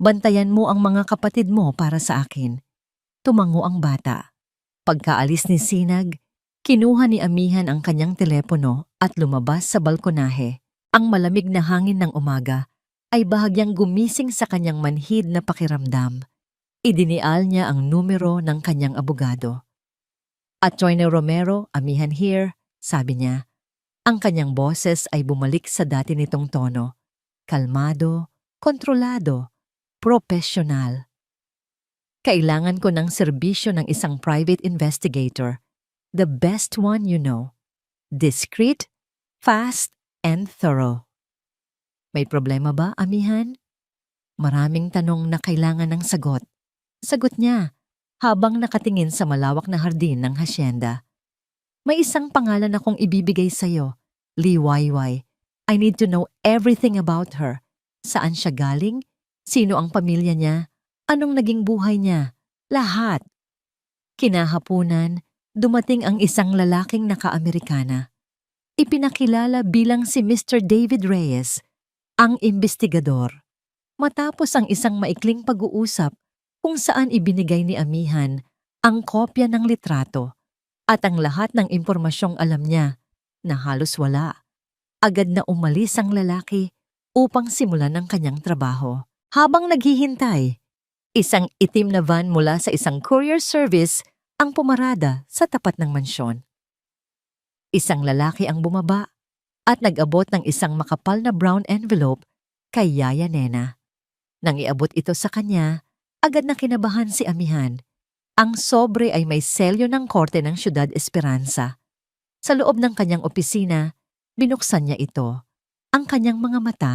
Bantayan mo ang mga kapatid mo para sa akin." Tumango ang bata. Pagkaalis ni Sinag, kinuha ni Amihan ang kanyang telepono at lumabas sa balkonahe. Ang malamig na hangin ng umaga ay bahagyang gumising sa kanyang manhid na pakiramdam. Idinial niya ang numero ng kanyang abogado. "Attorney Romero, Amihan here," sabi niya. Ang kanyang boses ay bumalik sa dati nitong tono. Kalmado, kontrolado, profesional. "Kailangan ko ng serbisyo ng isang private investigator. The best one you know. Discreet, fast, and thorough." "May problema ba, Amihan?" Maraming tanong na kailangan ng sagot. Sagot niya habang nakatingin sa malawak na hardin ng hasyenda. "May isang pangalan akong ibibigay sa'yo, Liwayway. I need to know everything about her. Saan siya galing? Sino ang pamilya niya? Anong naging buhay niya? Lahat." Kinahapunan, dumating ang isang lalaking naka-Amerikana. Ipinakilala bilang si Mr. David Reyes, ang imbestigador. Matapos ang isang maikling pag-uusap kung saan ibinigay ni Amihan ang kopya ng litrato at ang lahat ng impormasyong alam niya na halos wala, agad na umalis ang lalaki upang simulan ang kanyang trabaho. Habang naghihintay, isang itim na van mula sa isang courier service ang pumarada sa tapat ng mansyon. Isang lalaki ang bumaba at nag-abot ng isang makapal na brown envelope kay Yaya Nena. Nang iabot ito sa kanya, agad na kinabahan si Amihan. Ang sobre ay may selyo ng korte ng Ciudad Esperanza. Sa loob ng kanyang opisina, binuksan niya ito. Ang kanyang mga mata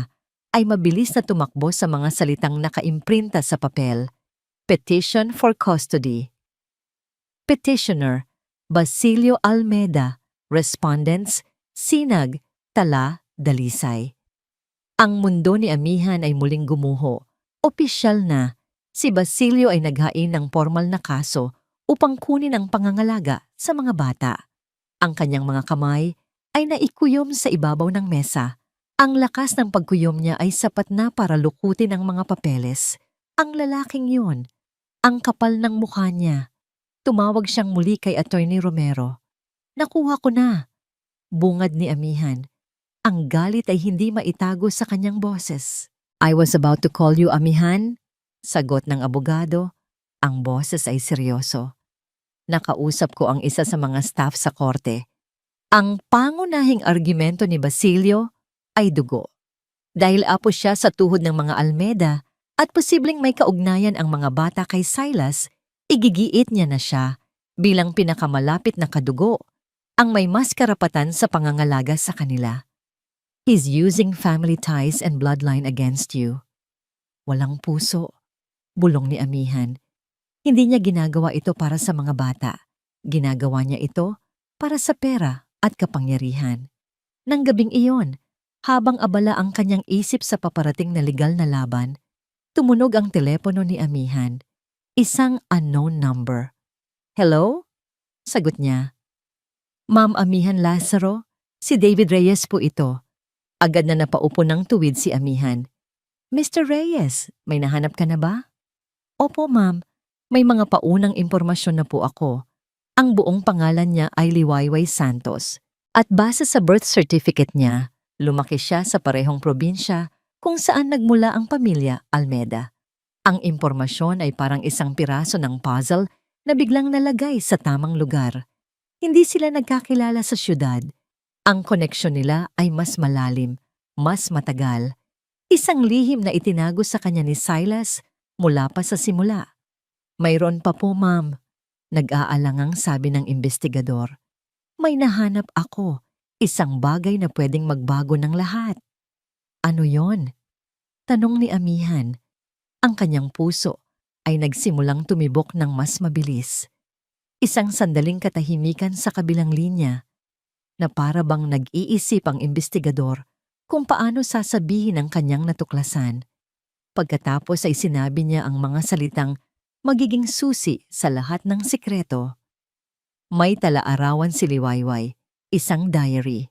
ay mabilis na tumakbo sa mga salitang nakaimprinta sa papel. Petition for custody. Petitioner, Basilio Almeda. Respondents, Sinag, Tala, Dalisay. Ang mundo ni Amihan ay muling gumuho. Opisyal na, si Basilio ay naghain ng formal na kaso upang kunin ang pangangalaga sa mga bata. Ang kanyang mga kamay ay naikuyom sa ibabaw ng mesa. Ang lakas ng pagkuyom niya ay sapat na para lukutin ang mga papeles. Ang lalaking yun, ang kapal ng mukha niya. Tumawag siyang muli kay Attorney Romero. "Nakuha ko na," bungad ni Amihan. Ang galit ay hindi maitago sa kanyang boses. "I was about to call you, Amihan," sagot ng abogado. Ang boses ay seryoso. "Nakausap ko ang isa sa mga staff sa korte. Ang pangunahing argumento ni Basilio ay dugo. Dahil apo siya sa tuhod ng mga Almeda at posibleng may kaugnayan ang mga bata kay Silas, igigiit niya na siya bilang pinakamalapit na kadugo ang may mas karapatan sa pangangalaga sa kanila. He's using family ties and bloodline against you. Walang puso, bulong ni Amihan. Hindi niya ginagawa ito para sa mga bata. Ginagawa niya ito para sa pera at kapangyarihan. Nang gabing iyon, habang abala ang kanyang isip sa paparating na legal na laban, tumunog ang telepono ni Amihan. Isang unknown number. Hello? Sagot niya. Ma'am Amihan Lazaro, si David Reyes po ito. Agad na napaupo ng tuwid si Amihan. Mr. Reyes, may nahanap ka na ba? Opo ma'am, may mga paunang impormasyon na po ako. Ang buong pangalan niya ay Liwayway Santos. At base sa birth certificate niya, lumaki siya sa parehong probinsya kung saan nagmula ang pamilya Almeda. Ang impormasyon ay parang isang piraso ng puzzle na biglang nalagay sa tamang lugar. Hindi sila nagkakilala sa syudad. Ang koneksyon nila ay mas malalim, mas matagal. Isang lihim na itinago sa kanya ni Silas mula pa sa simula. Mayroon pa po ma'am, nag-aalangang sabi ng investigador. May nahanap ako, isang bagay na pwedeng magbago ng lahat. Ano yon? Tanong ni Amihan. Ang kanyang puso ay nagsimulang tumibok ng mas mabilis. Isang sandaling katahimikan sa kabilang linya na para bang nag-iisip ang investigador kung paano sasabihin ang kanyang natuklasan. Pagkatapos ay sinabi niya ang mga salitang magiging susi sa lahat ng sikreto. May tala-arawan si Liwayway, isang diary.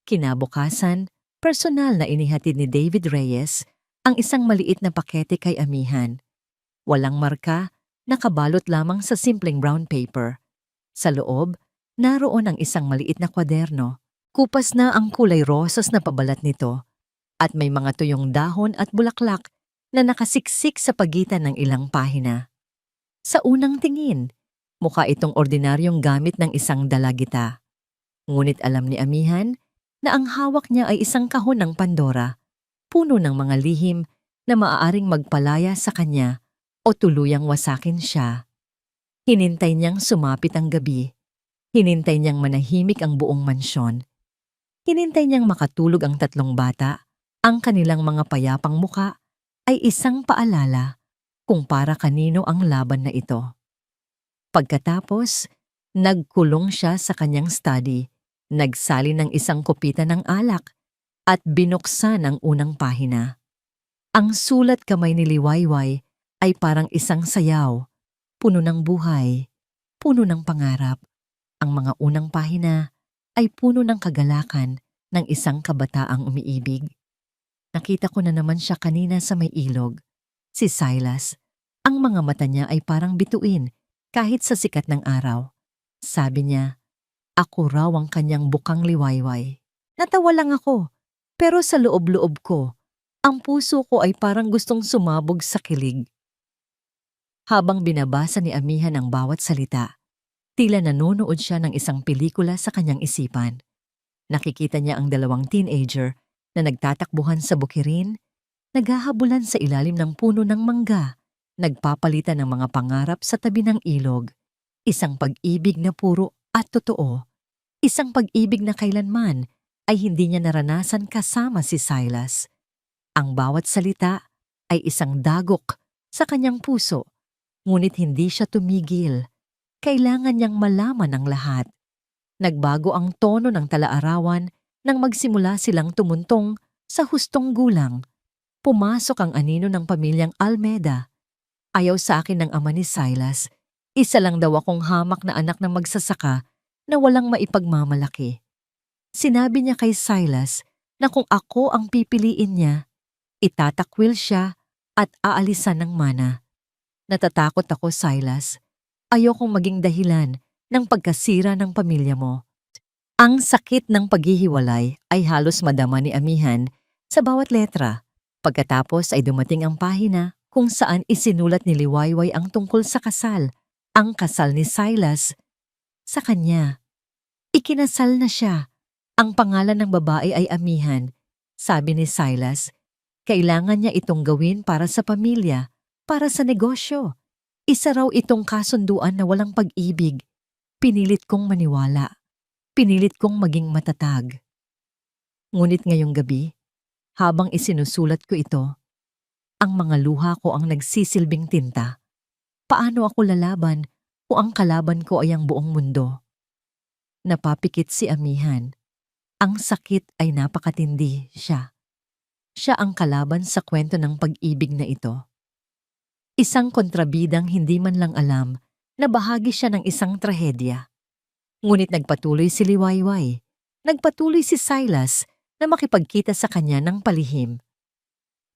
Kinabukasan, personal na inihatid ni David Reyes ang isang maliit na pakete kay Amihan. Walang marka, nakabalot lamang sa simpleng brown paper. Sa loob, naroon ang isang maliit na kwaderno. Kupas na ang kulay rosas na pabalat nito at may mga tuyong dahon at bulaklak na nakasiksik sa pagitan ng ilang pahina. Sa unang tingin, mukha itong ordinaryong gamit ng isang dalagita. Ngunit alam ni Amihan na ang hawak niya ay isang kahon ng Pandora, puno ng mga lihim na maaaring magpalaya sa kanya o tuluyang wasakin siya. Hinintay niyang sumapit ang gabi. Hinintay niyang manahimik ang buong mansyon. Hinintay niyang makatulog ang tatlong bata. Ang kanilang mga payapang muka ay isang paalala kung para kanino ang laban na ito. Pagkatapos, nagkulong siya sa kanyang study, nagsali ng isang kopita ng alak at binuksan ang unang pahina. Ang sulat kamay ni Liwayway ay parang isang sayaw, puno ng buhay, puno ng pangarap. Ang mga unang pahina ay puno ng kagalakan ng isang kabataang umiibig. Nakita ko na naman siya kanina sa may ilog. Si Silas, ang mga mata niya ay parang bituin kahit sa sikat ng araw. Sabi niya, ako raw ang kanyang bukang Liwayway. Natawa lang ako, pero sa loob-loob ko, ang puso ko ay parang gustong sumabog sa kilig. Habang binabasa ni Amihan ang bawat salita, tila nanonood siya ng isang pelikula sa kanyang isipan. Nakikita niya ang dalawang teenager na nagtatakbuhan sa bukirin, naghahabulan sa ilalim ng puno ng mangga, nagpapalitan ng mga pangarap sa tabi ng ilog. Isang pag-ibig na puro at totoo. Isang pag-ibig na kailanman ay hindi niya naranasan kasama si Silas. Ang bawat salita ay isang dagok sa kanyang puso, ngunit hindi siya tumigil. Kailangan niyang malaman ang lahat. Nagbago ang tono ng tala-arawan nang magsimula silang tumuntong sa hustong gulang. Pumasok ang anino ng pamilyang Almeda. Ayaw sa akin ng ama ni Silas. Isa lang daw akong hamak na anak ng magsasaka na walang maipagmamalaki. Sinabi niya kay Silas na kung ako ang pipiliin niya, itatakwil siya at aalisan ng mana. Natatakot ako, Silas. Ayokong maging dahilan ng pagkasira ng pamilya mo. Ang sakit ng paghihiwalay ay halos madama ni Amihan sa bawat letra. Pagkatapos ay dumating ang pahina kung saan isinulat ni Liwayway ang tungkol sa kasal, ang kasal ni Silas sa kanya. Ikinasal na siya. Ang pangalan ng babae ay Amihan. Sabi ni Silas, kailangan niya itong gawin para sa pamilya, para sa negosyo. Isa raw itong kasunduan na walang pag-ibig. Pinilit kong maniwala. Pinilit kong maging matatag. Ngunit ngayong gabi, habang isinusulat ko ito, ang mga luha ko ang nagsisilbing tinta. Paano ako lalaban kung ang kalaban ko ay ang buong mundo? Napapikit si amihan. Ang sakit ay napakatindi siya. Siya ang kalaban sa kwento ng pag-ibig na ito. Isang kontrabidang hindi man lang alam na bahagi siya ng isang trahedya. Ngunit nagpatuloy si Liwayway. Nagpatuloy si Silas na makipagkita sa kanya ng palihim.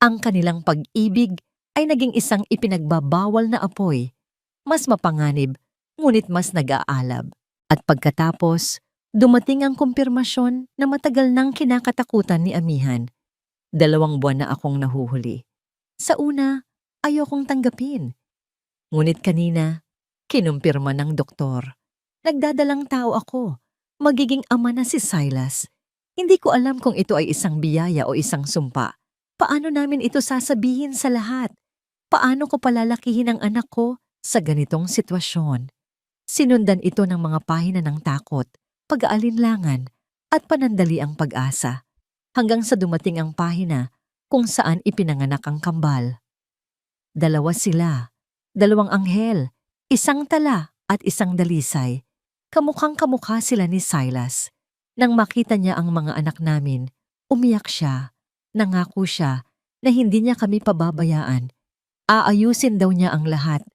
Ang kanilang pag-ibig ay naging isang ipinagbabawal na apoy, mas mapanganib, ngunit mas nag-aalab. At pagkatapos, dumating ang kumpirmasyon na matagal nang kinakatakutan ni amihan. 2 buwan na akong nahuhuli. Sa una, ayokong tanggapin. Ngunit kanina, kinumpirma ng doktor. Nagdadalang tao ako. Magiging ama na si Silas. Hindi ko alam kung ito ay isang biyaya o isang sumpa. Paano namin ito sasabihin sa lahat? Paano ko palalakihin ang anak ko sa ganitong sitwasyon? Sinundan ito ng mga pahina ng takot, pag-aalinlangan, at panandali ang pag-asa. Hanggang sa dumating ang pahina kung saan ipinanganak ang kambal. 2 sila, 2 anghel, 1 tala at 1 dalisay. Kamukhang kamukha sila ni Silas. Nang makita niya ang mga anak namin, umiyak siya. Nangako siya na hindi niya kami pababayaan. Aayusin daw niya ang lahat.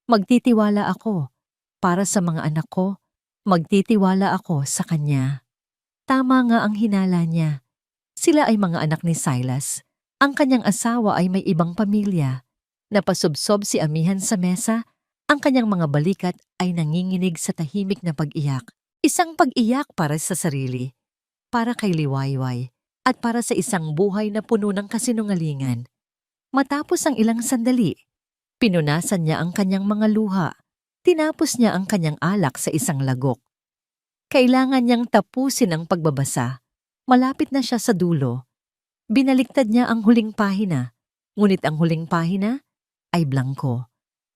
Magtitiwala ako. Para sa mga anak ko, magtitiwala ako sa kanya. Tama nga ang hinala niya. Sila ay mga anak ni Silas. Ang kanyang asawa ay may ibang pamilya. Napasubsob si amihan sa mesa. Ang kanyang mga balikat ay nanginginig sa tahimik na pag-iyak. Isang pag-iyak para sa sarili, para kay Liwayway, at para sa isang buhay na puno ng kasinungalingan. Matapos ang ilang sandali, pinunasan niya ang kanyang mga luha. Tinapos niya ang kanyang alak sa isang lagok. Kailangan niyang tapusin ang pagbabasa. Malapit na siya sa dulo. Binaliktad niya ang huling pahina, ngunit ang huling pahina ay blangko.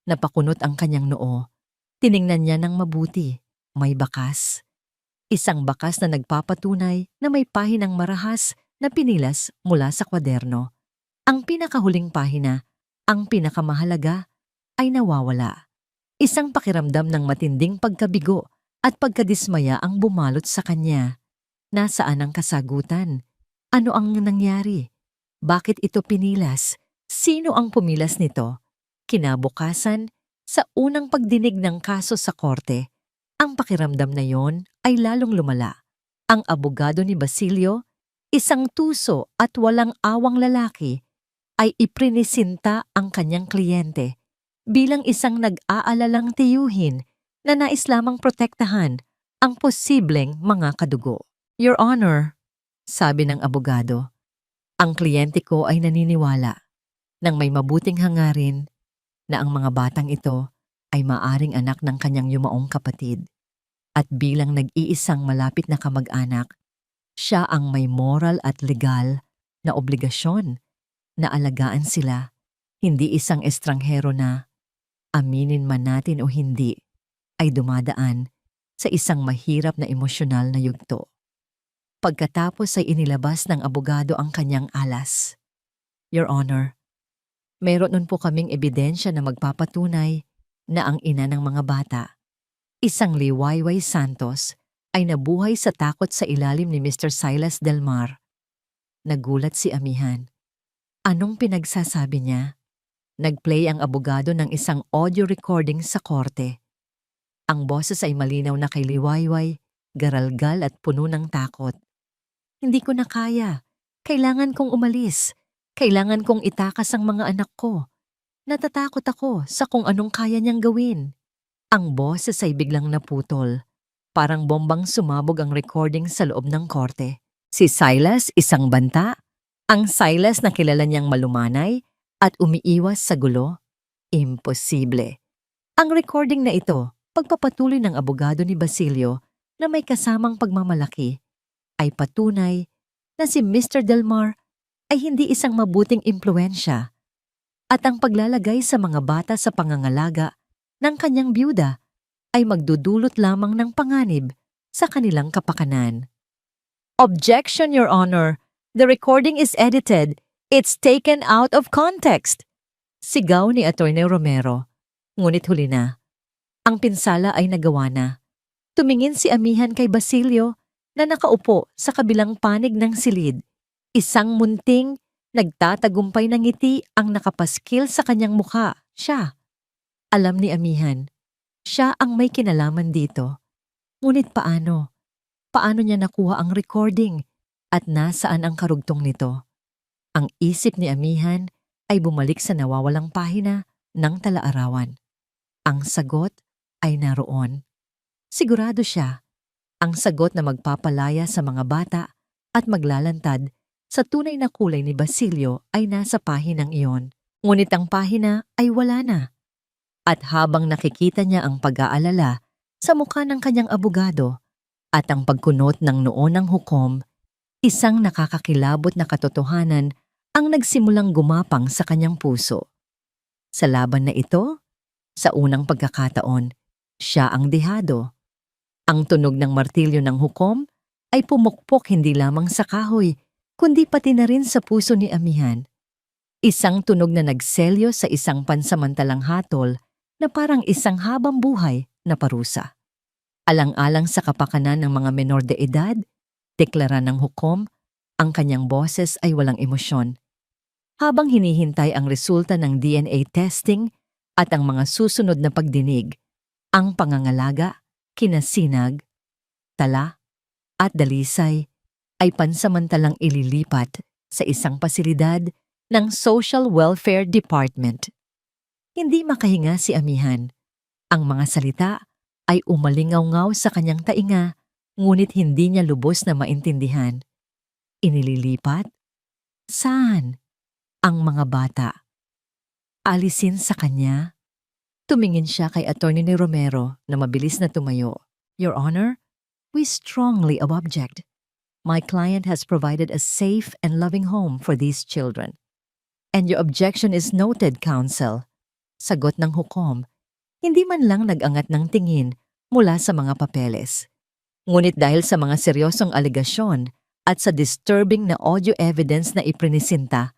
Napakunot ang kanyang noo. Tiningnan niya ng mabuti. May bakas. Isang bakas na nagpapatunay na may pahinang marahas na pinilas mula sa kwaderno. Ang pinakahuling pahina, ang pinakamahalaga, ay nawawala. Isang pakiramdam ng matinding pagkabigo at pagkadismaya ang bumalot sa kanya. Nasaan ang kasagutan? Ano ang nangyari? Bakit ito pinilas? Sino ang pumilas nito? Kinabukasan, sa unang pagdinig ng kaso sa korte, ang pakiramdam na yon ay lalong lumala. Ang abogado ni Basilio, isang tuso at walang awang lalaki, ay iprinisinta ang kanyang kliyente bilang isang nag-aalalang tiyuhin na nais lamang protektahan ang posibleng mga kadugo. Your Honor, sabi ng abogado, ang kliyente ko ay naniniwala nang may mabuting hangarin na ang mga batang ito ay maaring anak ng kanyang yumaong kapatid. At bilang nag-iisang malapit na kamag-anak, siya ang may moral at legal na obligasyon na alagaan sila, hindi isang estranghero na, aminin man natin o hindi, ay dumadaan sa isang mahirap na emosyonal na yugto. Pagkatapos ay inilabas ng abogado ang kanyang alas. Your Honor, mayroon nun po kaming ebidensya na magpapatunay na ang ina ng mga bata, isang Liwayway Santos, ay nabuhay sa takot sa ilalim ni Mr. Silas Del Mar. Nagulat si amihan. Anong pinagsasabi niya? Nagplay ang abogado ng isang audio recording sa korte. Ang boses ay malinaw na kay Liwayway, garalgal at puno ng takot. Hindi ko na kaya. Kailangan kong umalis. Kailangan kong itakas ang mga anak ko. Natatakot ako sa kung anong kaya niyang gawin. Ang boses ay biglang naputol. Parang bombang sumabog ang recording sa loob ng korte. Si Silas, isang banta. Ang Silas na kilala niyang malumanay at umiiwas sa gulo. Imposible. Ang recording na ito, pagpapatuloy ng abogado ni Basilio na may kasamang pagmamalaki, ay patunay na si Mr. Del Mar ay hindi isang mabuting impluensya at ang paglalagay sa mga bata sa pangangalaga ng kanyang byuda ay magdudulot lamang ng panganib sa kanilang kapakanan. Objection, Your Honor. The recording is edited. It's taken out of context. Sigaw ni Atty. Romero. Ngunit huli na. Ang pinsala ay nagawa na. Tumingin si amihan kay Basilio na nakaupo sa kabilang panig ng silid. Isang munting, nagtatagumpay ng ngiti ang nakapaskil sa kanyang mukha. Siya. Alam ni amihan. Siya ang may kinalaman dito. Ngunit paano? Paano niya nakuha ang recording at nasaan ang karugtong nito? Ang isip ni amihan ay bumalik sa nawawalang pahina ng tala-arawan. Ang sagot ay naroon. Sigurado siya, ang sagot na magpapalaya sa mga bata at maglalantad sa tunay na kulay ni Basilio ay nasa pahinang iyon. Ngunit ang pahina ay wala na. At habang nakikita niya ang pag-aalala sa mukha ng kanyang abogado at ang pagkunot ng noo ng hukom, isang nakakakilabot na katotohanan ang nagsimulang gumapang sa kanyang puso. Sa laban na ito, sa unang pagkakataon, siya ang dehado. Ang tunog ng martilyo ng hukom ay pumukpok hindi lamang sa kahoy, kundi pati na rin sa puso ni amihan. Isang tunog na nagselyo sa isang pansamantalang hatol na parang isang habang buhay na parusa. Alang-alang sa kapakanan ng mga menor de edad, deklara ng hukom, ang kanyang boses ay walang emosyon. Habang hinihintay ang resulta ng DNA testing at ang mga susunod na pagdinig, ang pangangalaga, kinasinag, tala, at dalisay ay pansamantalang ililipat sa isang pasilidad ng Social Welfare Department. Hindi makahinga si amihan. Ang mga salita ay umalingaw-ngaw sa kanyang tainga, ngunit hindi niya lubos na maintindihan. Inililipat? Saan? Ang mga bata. Alisin sa kanya? Tumingin siya kay Atty. Romero na mabilis na tumayo. Your Honor, we strongly object. My client has provided a safe and loving home for these children. And your objection is noted, counsel. Sagot ng hukom, hindi man lang nag-angat ng tingin mula sa mga papeles. Ngunit dahil sa mga seryosong alegasyon at sa disturbing na audio evidence na iprinisinta,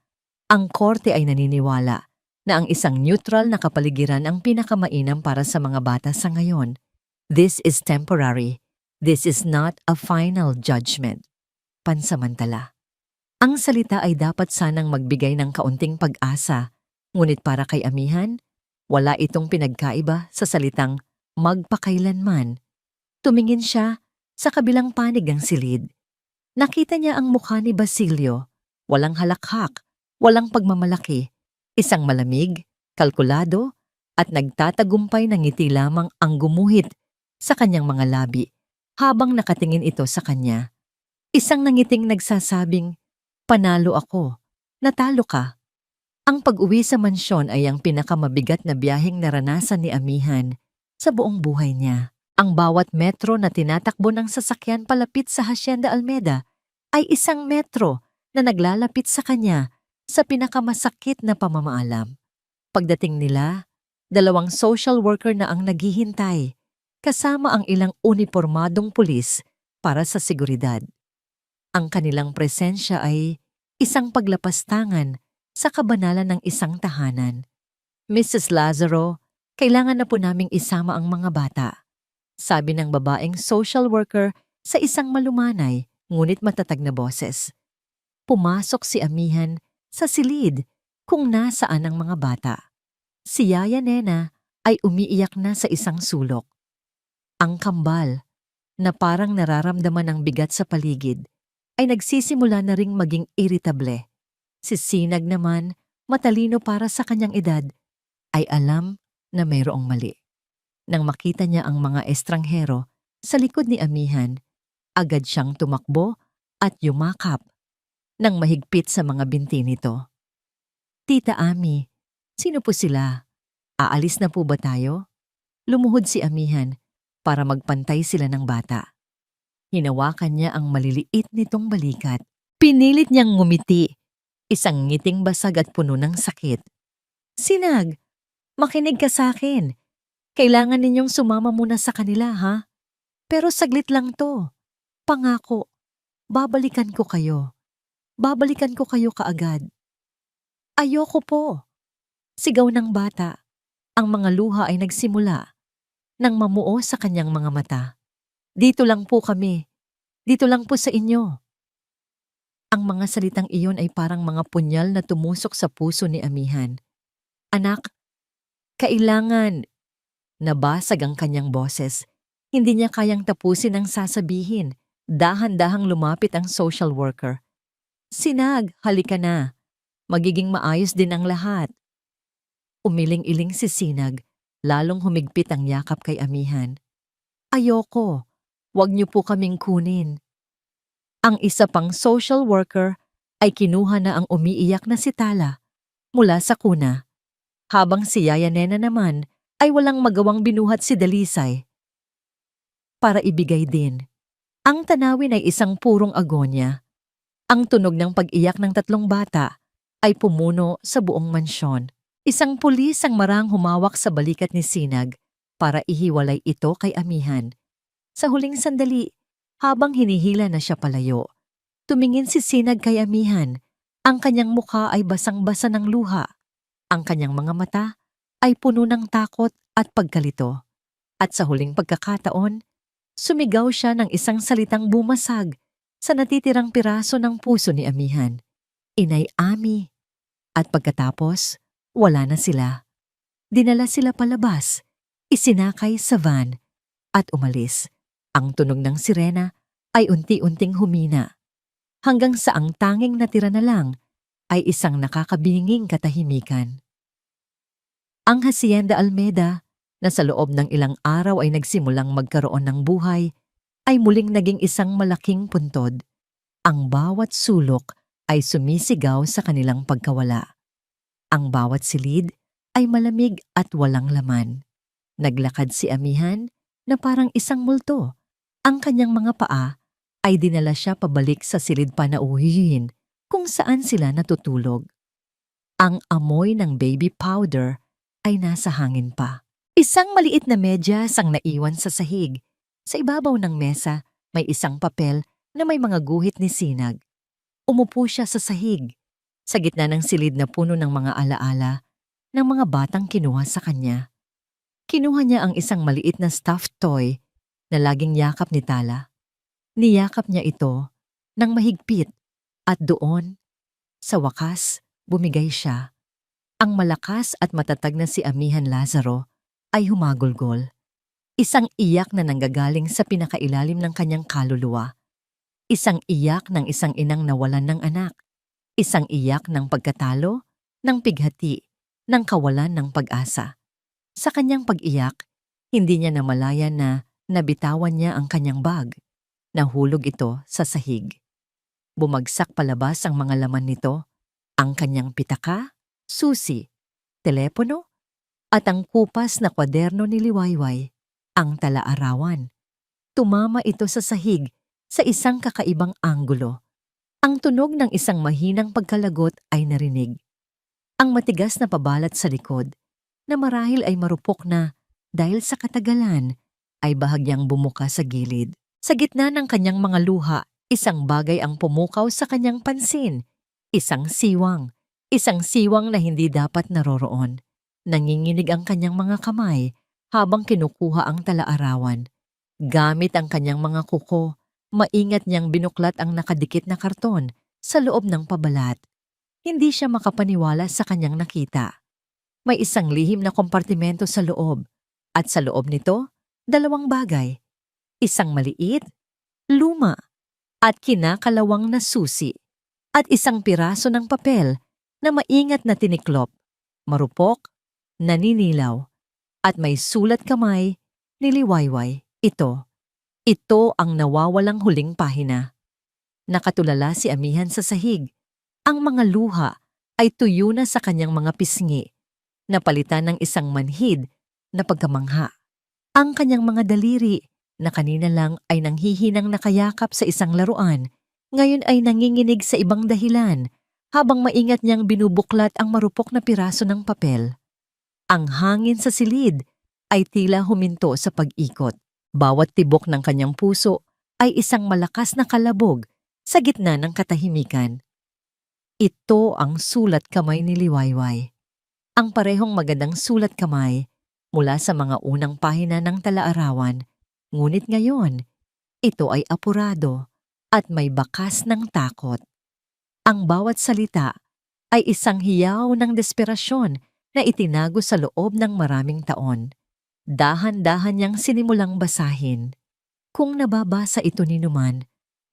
ang korte ay naniniwala na ang isang neutral na kapaligiran ang pinakamainam para sa mga bata sa ngayon. This is temporary. This is not a final judgment. Pansamantala. Ang salita ay dapat sanang magbigay ng kaunting pag-asa, ngunit para kay amihan, wala itong pinagkaiba sa salitang magpakailanman. Tumingin siya sa kabilang panig ng silid. Nakita niya ang mukha ni Basilio, walang halakhak, walang pagmamalaki, isang malamig, kalkulado, at nagtatagumpay ng ngiti lamang ang gumuhit sa kanyang mga labi habang nakatingin ito sa kanya. Isang nangiting nagsasabing, panalo ako, natalo ka. Ang pag-uwi sa mansyon ay ang pinakamabigat na biyaheng naranasan ni amihan sa buong buhay niya. Ang bawat metro na tinatakbo ng sasakyan palapit sa Hacienda Almeda ay isang metro na naglalapit sa kanya sa pinakamasakit na pamamaalam. Pagdating nila, 2 social worker na ang naghihintay, kasama ang ilang unipormadong pulis para sa seguridad. Ang kanilang presensya ay isang paglapastangan sa kabanalan ng isang tahanan. Mrs. Lazaro, kailangan na po naming isama ang mga bata, sabi ng babaeng social worker sa isang malumanay ngunit matatag na boses. Pumasok si amihan sa silid kung nasaan ang mga bata. Si Yaya Nena ay umiiyak na sa isang sulok. Ang kambal, na parang nararamdaman ng bigat sa paligid, ay nagsisimula na ring maging iritable. Si Sinag naman, matalino para sa kanyang edad, ay alam na mayroong mali. Nang makita niya ang mga estranghero sa likod ni amihan, agad siyang tumakbo at yumakap nang mahigpit sa mga binti nito. Tita Ami, sino po sila? Aalis na po ba tayo? Lumuhod si amihan para magpantay sila ng bata. Hinawakan niya ang maliliit nitong balikat. Pinilit niyang ngumiti. Isang ngiting basag at puno ng sakit. Sinag, makinig ka sa akin. Kailangan ninyong sumama muna sa kanila, ha? Pero saglit lang to. Pangako, babalikan ko kayo. Babalikan ko kayo kaagad. Ayoko po. Sigaw ng bata. Ang mga luha ay nagsimula nang mamuo sa kanyang mga mata. Dito lang po kami. Dito lang po sa inyo. Ang mga salitang iyon ay parang mga punyal na tumusok sa puso ni Amihan. Anak, kailangan. Nabasag ang kanyang boses. Hindi niya kayang tapusin ang sasabihin. Dahan-dahang lumapit ang social worker. Sinag, halika na. Magiging maayos din ang lahat. Umiling-iling si Sinag, lalong humigpit ang yakap kay Amihan. Ayoko, wag niyo po kaming kunin. Ang isa pang social worker ay kinuha na ang umiiyak na si Tala mula sa kuna, habang si Yaya Nena naman ay walang magawang binuhat si Dalisay. Para ibigay din. Ang tanawin ay isang purong agonya. Ang tunog ng pag-iyak ng tatlong bata ay pumuno sa buong mansyon. Isang pulis ang marang humawak sa balikat ni Sinag para ihiwalay ito kay Amihan. Sa huling sandali, habang hinihila na siya palayo, tumingin si Sinag kay Amihan. Ang kanyang mukha ay basang-basa ng luha. Ang kanyang mga mata ay puno ng takot at pagkalito. At sa huling pagkakataon, sumigaw siya ng isang salitang bumasag sa natitirang piraso ng puso ni Amihan. Inay Ami. At pagkatapos, wala na sila. Dinala sila palabas, isinakay sa van, at umalis. Ang tunog ng sirena ay unti-unting humina. Hanggang sa ang tanging natira na lang ay isang nakakabinging katahimikan. Ang Hacienda Almeda, na sa loob ng ilang araw ay nagsimulang magkaroon ng buhay, ay muling naging isang malaking puntod. Ang bawat sulok ay sumisigaw sa kanilang pagkawala. Ang bawat silid ay malamig at walang laman. Naglakad si Amihan na parang isang multo. Ang kanyang mga paa ay dinala siya pabalik sa silid panauhihin kung saan sila natutulog. Ang amoy ng baby powder ay nasa hangin pa. Isang maliit na medyas ang naiwan sa sahig. Sa ibabaw ng mesa may isang papel na may mga guhit ni Sinag. Umupo siya sa sahig, sa gitna ng silid na puno ng mga alaala ng mga batang kinuha sa kanya. Kinuha niya ang isang maliit na stuffed toy na laging yakap ni Tala. Niyakap niya ito ng mahigpit at doon, sa wakas, bumigay siya. Ang malakas at matatag na si Amihan Lazaro ay humagulgol. Isang iyak na nanggagaling sa pinakailalim ng kanyang kaluluwa. Isang iyak ng isang inang nawalan ng anak. Isang iyak ng pagkatalo, ng pighati, ng kawalan ng pag-asa. Sa kanyang pag-iyak, hindi niya namalayan na nabitawan niya ang kanyang bag. Nahulog ito sa sahig. Bumagsak palabas ang mga laman nito, ang kanyang pitaka, susi, telepono, at ang kupas na kwaderno ni Liwayway, ang tala-arawan. Tumama ito sa sahig sa isang kakaibang anggulo. Ang tunog ng isang mahinang pagkalagot ay narinig. Ang matigas na pabalat sa likod, na marahil ay marupok na dahil sa katagalan, ay bahagyang bumuka sa gilid. Sa gitna ng kanyang mga luha, isang bagay ang pumukaw sa kanyang pansin. Isang siwang. Isang siwang na hindi dapat naroroon. Nanginginig ang kanyang mga kamay habang kinukuha ang tala-arawan. Gamit ang kanyang mga kuko, maingat niyang binuklat ang nakadikit na karton sa loob ng pabalat. Hindi siya makapaniwala sa kanyang nakita. May isang lihim na kompartimento sa loob, at sa loob nito, dalawang bagay. Isang maliit, luma, at kinakalawang na susi, at isang piraso ng papel na maingat na tiniklop, marupok, naninilaw, at may sulat kamay ni Liwayway. Ito ang nawawalang huling pahina. Nakatulala si Amihan sa sahig. Ang mga luha ay tuyo na sa kanyang mga pisngi, napalitan ng isang manhid na pagkamangha. Ang kanyang mga daliri na kanina lang ay nanghihinang nakayakap sa isang laruan, ngayon ay nanginginig sa ibang dahilan, habang maingat niyang binubuklat ang marupok na piraso ng papel. Ang hangin sa silid ay tila huminto sa pag-ikot. Bawat tibok ng kanyang puso ay isang malakas na kalabog sa gitna ng katahimikan. Ito ang sulat kamay ni Liwayway. Ang parehong magandang sulat kamay mula sa mga unang pahina ng tala-arawan, ngunit ngayon, ito ay apurado at may bakas ng takot. Ang bawat salita ay isang hiyaw ng desperasyon na itinago sa loob ng maraming taon. Dahan-dahan niyang sinimulang basahin. Kung nababasa ito ni Numan,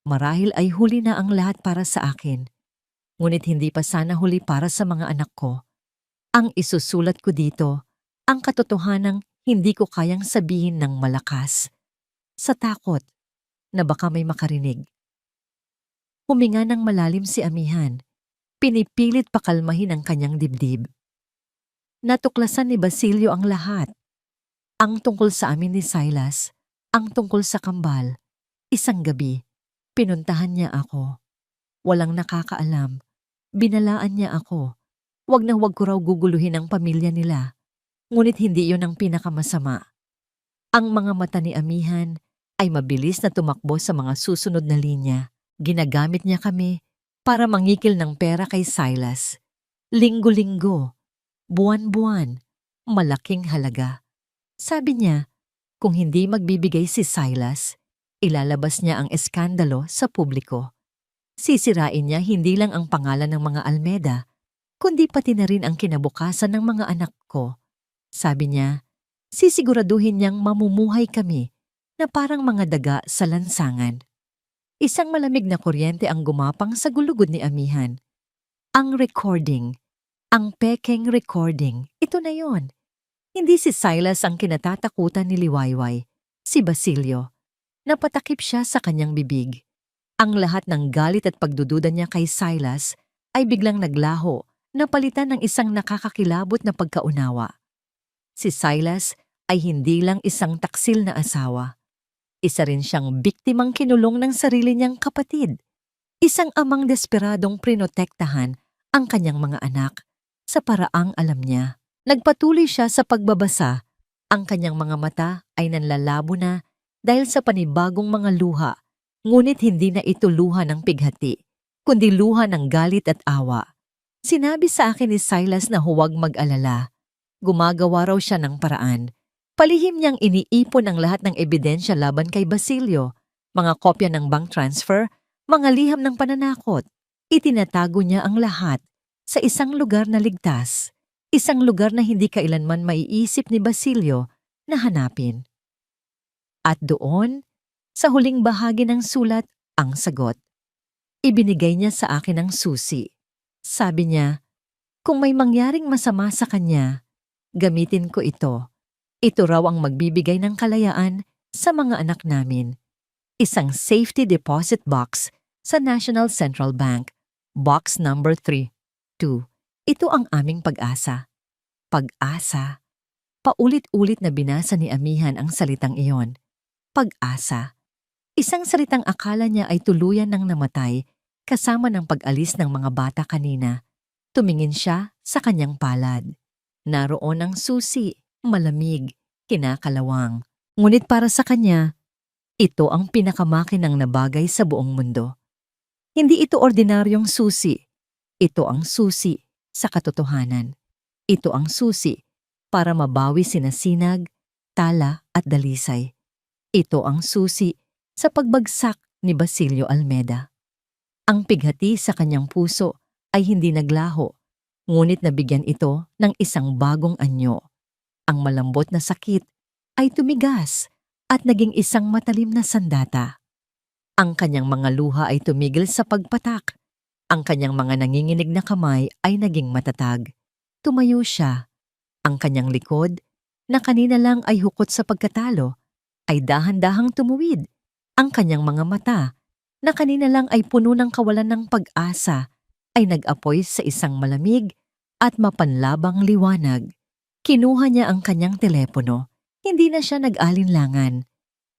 marahil ay huli na ang lahat para sa akin. Ngunit hindi pa sana huli para sa mga anak ko. Ang isusulat ko dito, ang katotohanang hindi ko kayang sabihin ng malakas. Sa takot na baka may makarinig. Huminga ng malalim si Amihan. Pinipilit pakalmahin ang kanyang dibdib. Natuklasan ni Basilio ang lahat. Ang tungkol sa amin ni Silas, ang tungkol sa kambal. Isang gabi, pinuntahan niya ako. Walang nakakaalam. Binalaan niya ako. Wag na wag ko raw guguluhin ang pamilya nila. Ngunit hindi iyon ang pinakamasama. Ang mga mata ni Amihan ay mabilis na tumakbo sa mga susunod na linya. Ginagamit niya kami para mangikil ng pera kay Silas. Linggo-linggo, buwan-buwan, malaking halaga. Sabi niya, kung hindi magbibigay si Silas, ilalabas niya ang eskandalo sa publiko. Sisirain niya hindi lang ang pangalan ng mga Almeda, kundi pati na rin ang kinabukasan ng mga anak ko. Sabi niya, sisiguraduhin niyang mamumuhay kami na parang mga daga sa lansangan. Isang malamig na kuryente ang gumapang sa gulugod ni Amihan. Ang recording, ang pekeng recording, ito na yon. Hindi si Silas ang kinatatakutan ni Liwayway, si Basilio. Napatakip siya sa kanyang bibig. Ang lahat ng galit at pagdududa niya kay Silas ay biglang naglaho, napalitan ng isang nakakakilabot na pagkaunawa. Si Silas ay hindi lang isang taksil na asawa. Isa rin siyang biktimang kinulong ng sarili niyang kapatid. Isang amang desperadong prinotektahan ang kanyang mga anak sa paraang alam niya. Nagpatuloy siya sa pagbabasa. Ang kanyang mga mata ay nanlalabo na dahil sa panibagong mga luha, ngunit hindi na ito luha ng pighati, kundi luha ng galit at awa. Sinabi sa akin ni Silas na huwag mag-alala. Gumagawa raw siya ng paraan. Palihim niyang iniipon ang lahat ng ebidensya laban kay Basilio, mga kopya ng bank transfer, mga liham ng pananakot. Itinatago niya ang lahat sa isang lugar na ligtas, isang lugar na hindi kailanman maiisip ni Basilio na hanapin. At doon, sa huling bahagi ng sulat, ang sagot. Ibinigay niya sa akin ang susi. Sabi niya, kung may mangyaring masama sa kanya, gamitin ko ito. Ito raw ang magbibigay ng kalayaan sa mga anak namin. Isang safety deposit box sa National Central Bank, box number 3. Ito ang aming pag-asa. Pag-asa. Paulit-ulit na binasa ni Amihan ang salitang iyon. Pag-asa. Isang salitang akala niya ay tuluyan ng namatay kasama ng pag-alis ng mga bata kanina. Tumingin siya sa kanyang palad. Naroon ang susi, malamig, kinakalawang. Ngunit para sa kanya, ito ang pinakamakinang na bagay sa buong mundo. Hindi ito ordinaryong susi. Ito ang susi sa katotohanan. Ito ang susi para mabawi sina Sinag, Tala at Dalisay. Ito ang susi sa pagbagsak ni Basilio Almeda. Ang pighati sa kanyang puso ay hindi naglaho, ngunit nabigyan ito ng isang bagong anyo. Ang malambot na sakit ay tumigas at naging isang matalim na sandata. Ang kanyang mga luha ay tumigil sa pagpatak. Ang kanyang mga nanginginig na kamay ay naging matatag. Tumayo siya. Ang kanyang likod, na kanina lang ay hukot sa pagkatalo, ay dahan-dahang tumuwid. Ang kanyang mga mata, na kanina lang ay puno ng kawalan ng pag-asa, ay nag-apoy sa isang malamig at mapanlabang liwanag. Kinuha niya ang kanyang telepono. Hindi na siya nag-alinlangan.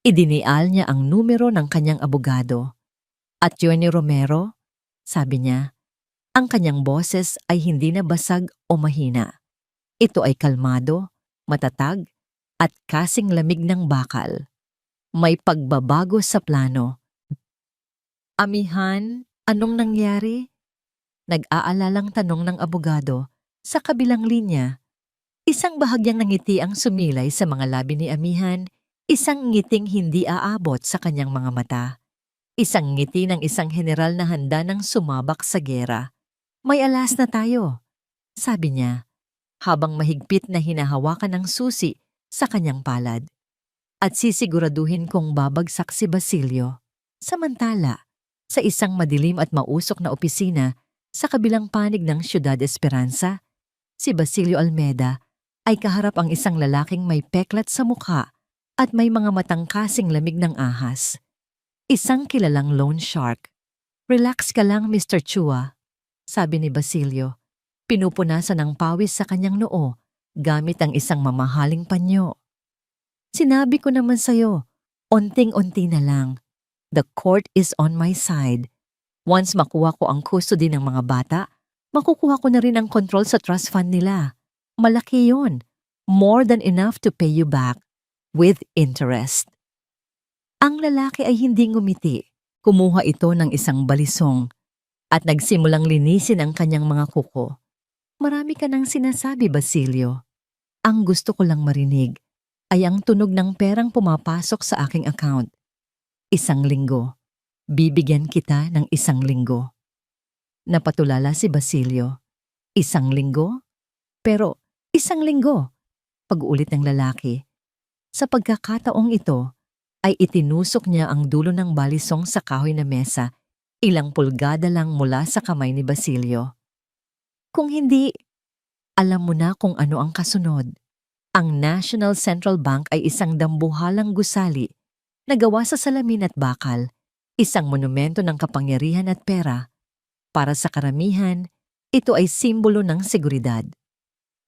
Idinial niya ang numero ng kanyang abogado. Attorney Romero, sabi niya, Ang kanyang boses ay hindi na basag o mahina. Ito ay kalmado, matatag, at kasing lamig ng bakal. May pagbabago sa plano. Amihan, anong nangyari? Nag-aalalang tanong ng abogado sa kabilang linya. Isang bahagyang ng ngiti ang sumilay sa mga labi ni Amihan, isang ngiting hindi aabot sa kanyang mga mata. Isang ngiti ng isang general na handa ng sumabak sa gera. May alas na tayo, sabi niya, habang mahigpit na hinahawakan ng susi sa kanyang palad. At sisiguraduhin kong babagsak si Basilio. Samantala, sa isang madilim at mausok na opisina sa kabilang panig ng Ciudad Esperanza, si Basilio Almeda ay kaharap ang isang lalaking may peklat sa mukha at may mga matang kasing lamig ng ahas. Isang kilalang loan shark. "Relax ka lang, Mr. Chua," sabi ni Basilio. Pinupunasan ng pawis sa kanyang noo gamit ang isang mamahaling panyo. "Sinabi ko naman sa'yo, onting-onti na lang. The court is on my side. Once makuha ko ang custody ng mga bata, makukuha ko na rin ang control sa trust fund nila. Malaki yon. More than enough to pay you back. With interest." Ang lalaki ay hindi ngumiti. Kumuha ito ng isang balisong at nagsimulang linisin ang kanyang mga kuko. "Marami ka nang sinasabi, Basilio. Ang gusto ko lang marinig ay ang tunog ng perang pumapasok sa aking account. 1 linggo. Bibigyan kita ng 1 linggo." Napatulala si Basilio. 1 linggo? Pero 1 linggo, pag-uulit ng lalaki. Sa pagkakataong ito, ay itinusok niya ang dulo ng balisong sa kahoy na mesa, ilang pulgada lang mula sa kamay ni Basilio. "Kung hindi, alam mo na kung ano ang kasunod." Ang National Central Bank ay isang dambuhalang gusali na gawa sa salamin at bakal, isang monumento ng kapangyarihan at pera. Para sa karamihan, ito ay simbolo ng seguridad.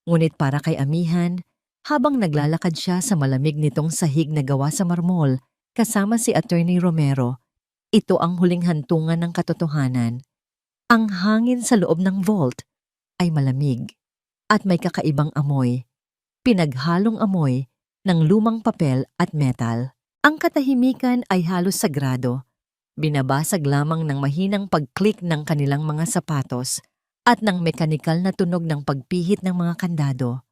Ngunit para kay Amihan, habang naglalakad siya sa malamig nitong sahig na gawa sa marmol kasama si Attorney Romero, ito ang huling hantungan ng katotohanan. Ang hangin sa loob ng vault ay malamig at may kakaibang amoy, pinaghalong amoy ng lumang papel at metal. Ang katahimikan ay halos sagrado, binabasag lamang ng mahinang pag-click ng kanilang mga sapatos at ng mekanikal na tunog ng pagpihit ng mga kandado.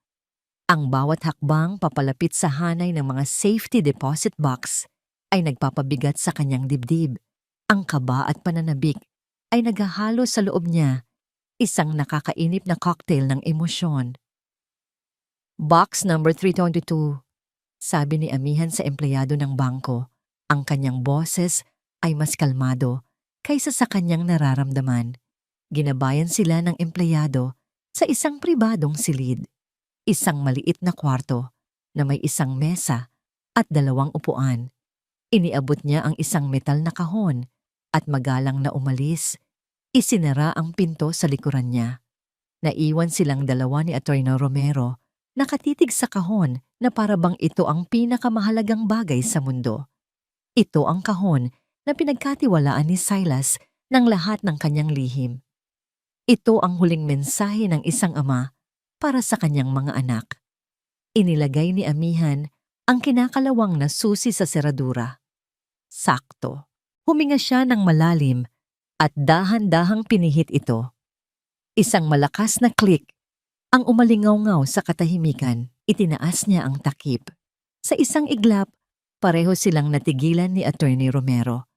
Ang bawat hakbang papalapit sa hanay ng mga safety deposit box ay nagpapabigat sa kanyang dibdib. Ang kaba at pananabik ay naghahalo sa loob niya, isang nakakainip na cocktail ng emosyon. "Box number 322, sabi ni Amihan sa empleyado ng bangko. Ang kanyang boses ay mas kalmado kaysa sa kanyang nararamdaman. Ginabayan sila ng empleyado sa isang pribadong silid. Isang maliit na kwarto na may isang mesa at 2 upuan. Iniabot niya ang isang metal na kahon at magalang na umalis. Isinara ang pinto sa likuran niya. Naiwan silang 2 ni Attorney Romero, nakatitig sa kahon na parabang ito ang pinakamahalagang bagay sa mundo. Ito ang kahon na pinagkatiwalaan ni Silas ng lahat ng kanyang lihim. Ito ang huling mensahe ng isang ama para sa kanyang mga anak. Inilagay ni Amihan ang kinakalawang na susi sa seradura. Sakto. Huminga siya ng malalim at dahan-dahang pinihit ito. Isang malakas na click ang umalingaw-ngaw sa katahimikan. Itinaas niya ang takip. Sa isang iglap, pareho silang natigilan ni Attorney Romero.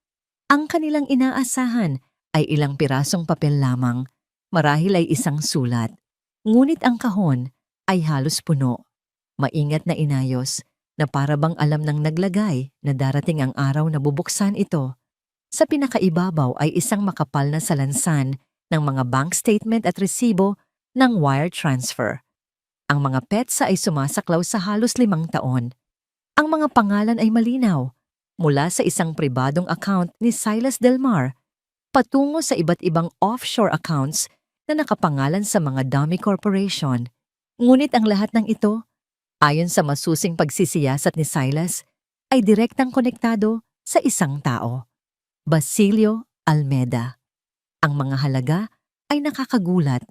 Ang kanilang inaasahan ay ilang pirasong papel lamang, marahil ay isang sulat. Ngunit ang kahon ay halos puno. Maingat na inayos na parabang alam ng naglagay na darating ang araw na bubuksan ito. Sa pinakaibabaw ay isang makapal na salansan ng mga bank statement at resibo ng wire transfer. Ang mga petsa ay sumasaklaw sa halos 5 taon. Ang mga pangalan ay malinaw, mula sa isang pribadong account ni Silas Delmar patungo sa iba't ibang offshore accounts na nakapangalan sa mga dummy corporation. Ngunit ang lahat ng ito, ayon sa masusing pagsisiyasat ni Silas, ay direktang konektado sa isang tao, Basilio Almeda. Ang mga halaga ay nakakagulat.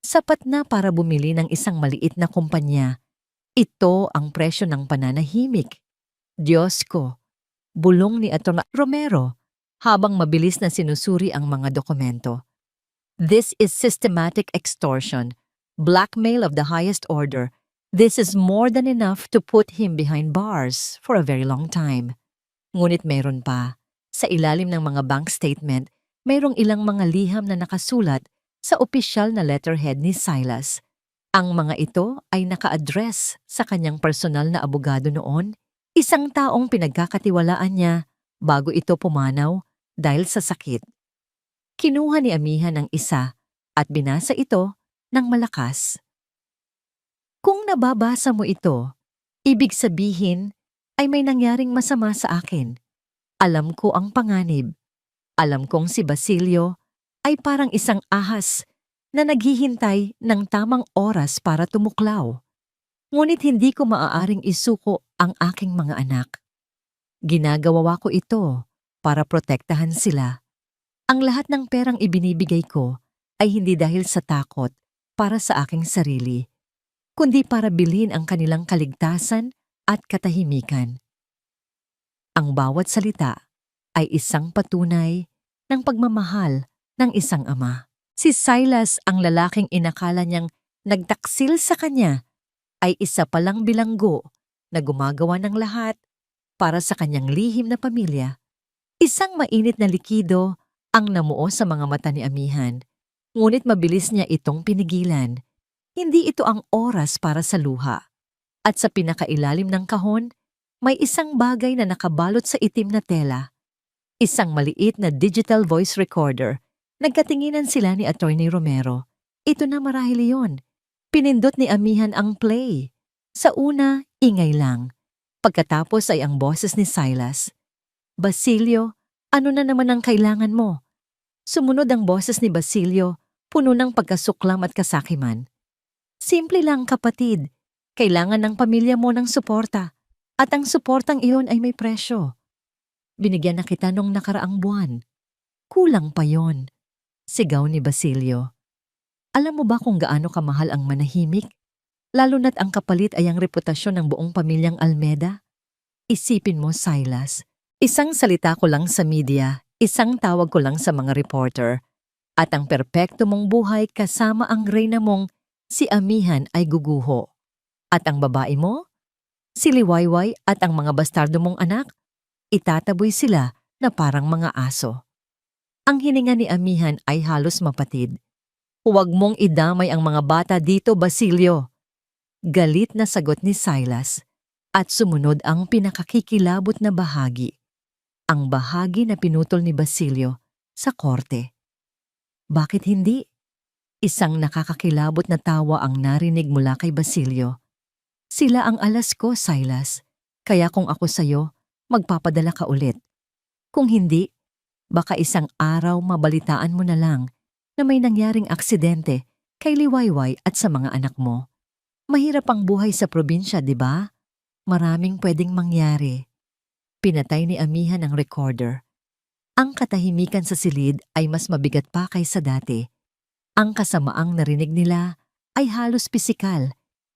Sapat na para bumili ng isang maliit na kumpanya. Ito ang presyo ng pananahimik. Diyos ko, bulong ni Atty. Romero habang mabilis na sinusuri ang mga dokumento. This is systematic extortion, blackmail of the highest order. This is more than enough to put him behind bars for a very long time. Ngunit mayroon pa. Sa ilalim ng mga bank statement, mayroong ilang mga liham na nakasulat sa opisyal na letterhead ni Silas. Ang mga ito ay naka-address sa kanyang personal na abogado noon, isang taong pinagkakatiwalaan niya bago ito pumanaw dahil sa sakit. Kinuha ni Amihan ang isa at binasa ito ng malakas. Kung nababasa mo ito, ibig sabihin ay may nangyaring masama sa akin. Alam ko ang panganib. Alam kong si Basilio ay parang isang ahas na naghihintay ng tamang oras para tumuklaw. Ngunit hindi ko maaaring isuko ang aking mga anak. Ginagawa ko ito para protektahan sila. Ang lahat ng perang ibinibigay ko ay hindi dahil sa takot para sa aking sarili, kundi para bilhin ang kanilang kaligtasan at katahimikan. Ang bawat salita ay isang patunay ng pagmamahal ng isang ama. Si Silas, ang lalaking inakala niyang nagtaksil sa kanya, ay isa palang bilanggo na gumagawa ng lahat para sa kanyang lihim na pamilya. Isang mainit na likido ang namuo sa mga mata ni Amihan, ngunit mabilis niya itong pinigilan. Hindi ito ang oras para sa luha. At sa pinakailalim ng kahon, may isang bagay na nakabalot sa itim na tela. Isang maliit na digital voice recorder. Nagkatinginan sila ni Atty. Romero. Ito na marahil iyon. Pinindot ni Amihan ang play. Sa una, ingay lang. Pagkatapos ay ang boses ni Silas. Basilio, ano na naman ang kailangan mo? Sumunod ang boses ni Basilio, puno ng pagkasuklam at kasakiman. Simple lang, kapatid. Kailangan ng pamilya mo ng suporta. At ang suportang iyon ay may presyo. Binigyan na kita nung nakaraang buwan. Kulang pa yon, sigaw ni Basilio. Alam mo ba kung gaano kamahal ang manahimik? Lalo na't ang kapalit ay ang reputasyon ng buong pamilyang Almeda? Isipin mo, Silas, isang salita ko lang sa media, isang tawag ko lang sa mga reporter, at ang perpekto mong buhay kasama ang reyna mong si Amihan ay guguho. At ang babae mo? Si Liwayway at ang mga bastardo mong anak? Itataboy sila na parang mga aso. Ang hininga ni Amihan ay halos mapatid. Huwag mong idamay ang mga bata dito, Basilio. Galit na sagot ni Silas at sumunod ang pinakakikilabot na bahagi. Ang bahagi na pinutol ni Basilio sa korte. Bakit hindi? Isang nakakakilabot na tawa ang narinig mula kay Basilio. Sila ang alas ko, Silas. Kaya kung ako sa'yo, magpapadala ka ulit. Kung hindi, baka isang araw mabalitaan mo na lang na may nangyaring aksidente kay Liwayway at sa mga anak mo. Mahirap ang buhay sa probinsya, di ba? Maraming pwedeng mangyari. Pinatay ni Amihan ang recorder. Ang katahimikan sa silid ay mas mabigat pa kaysa dati. Ang kasamaang narinig nila ay halos pisikal,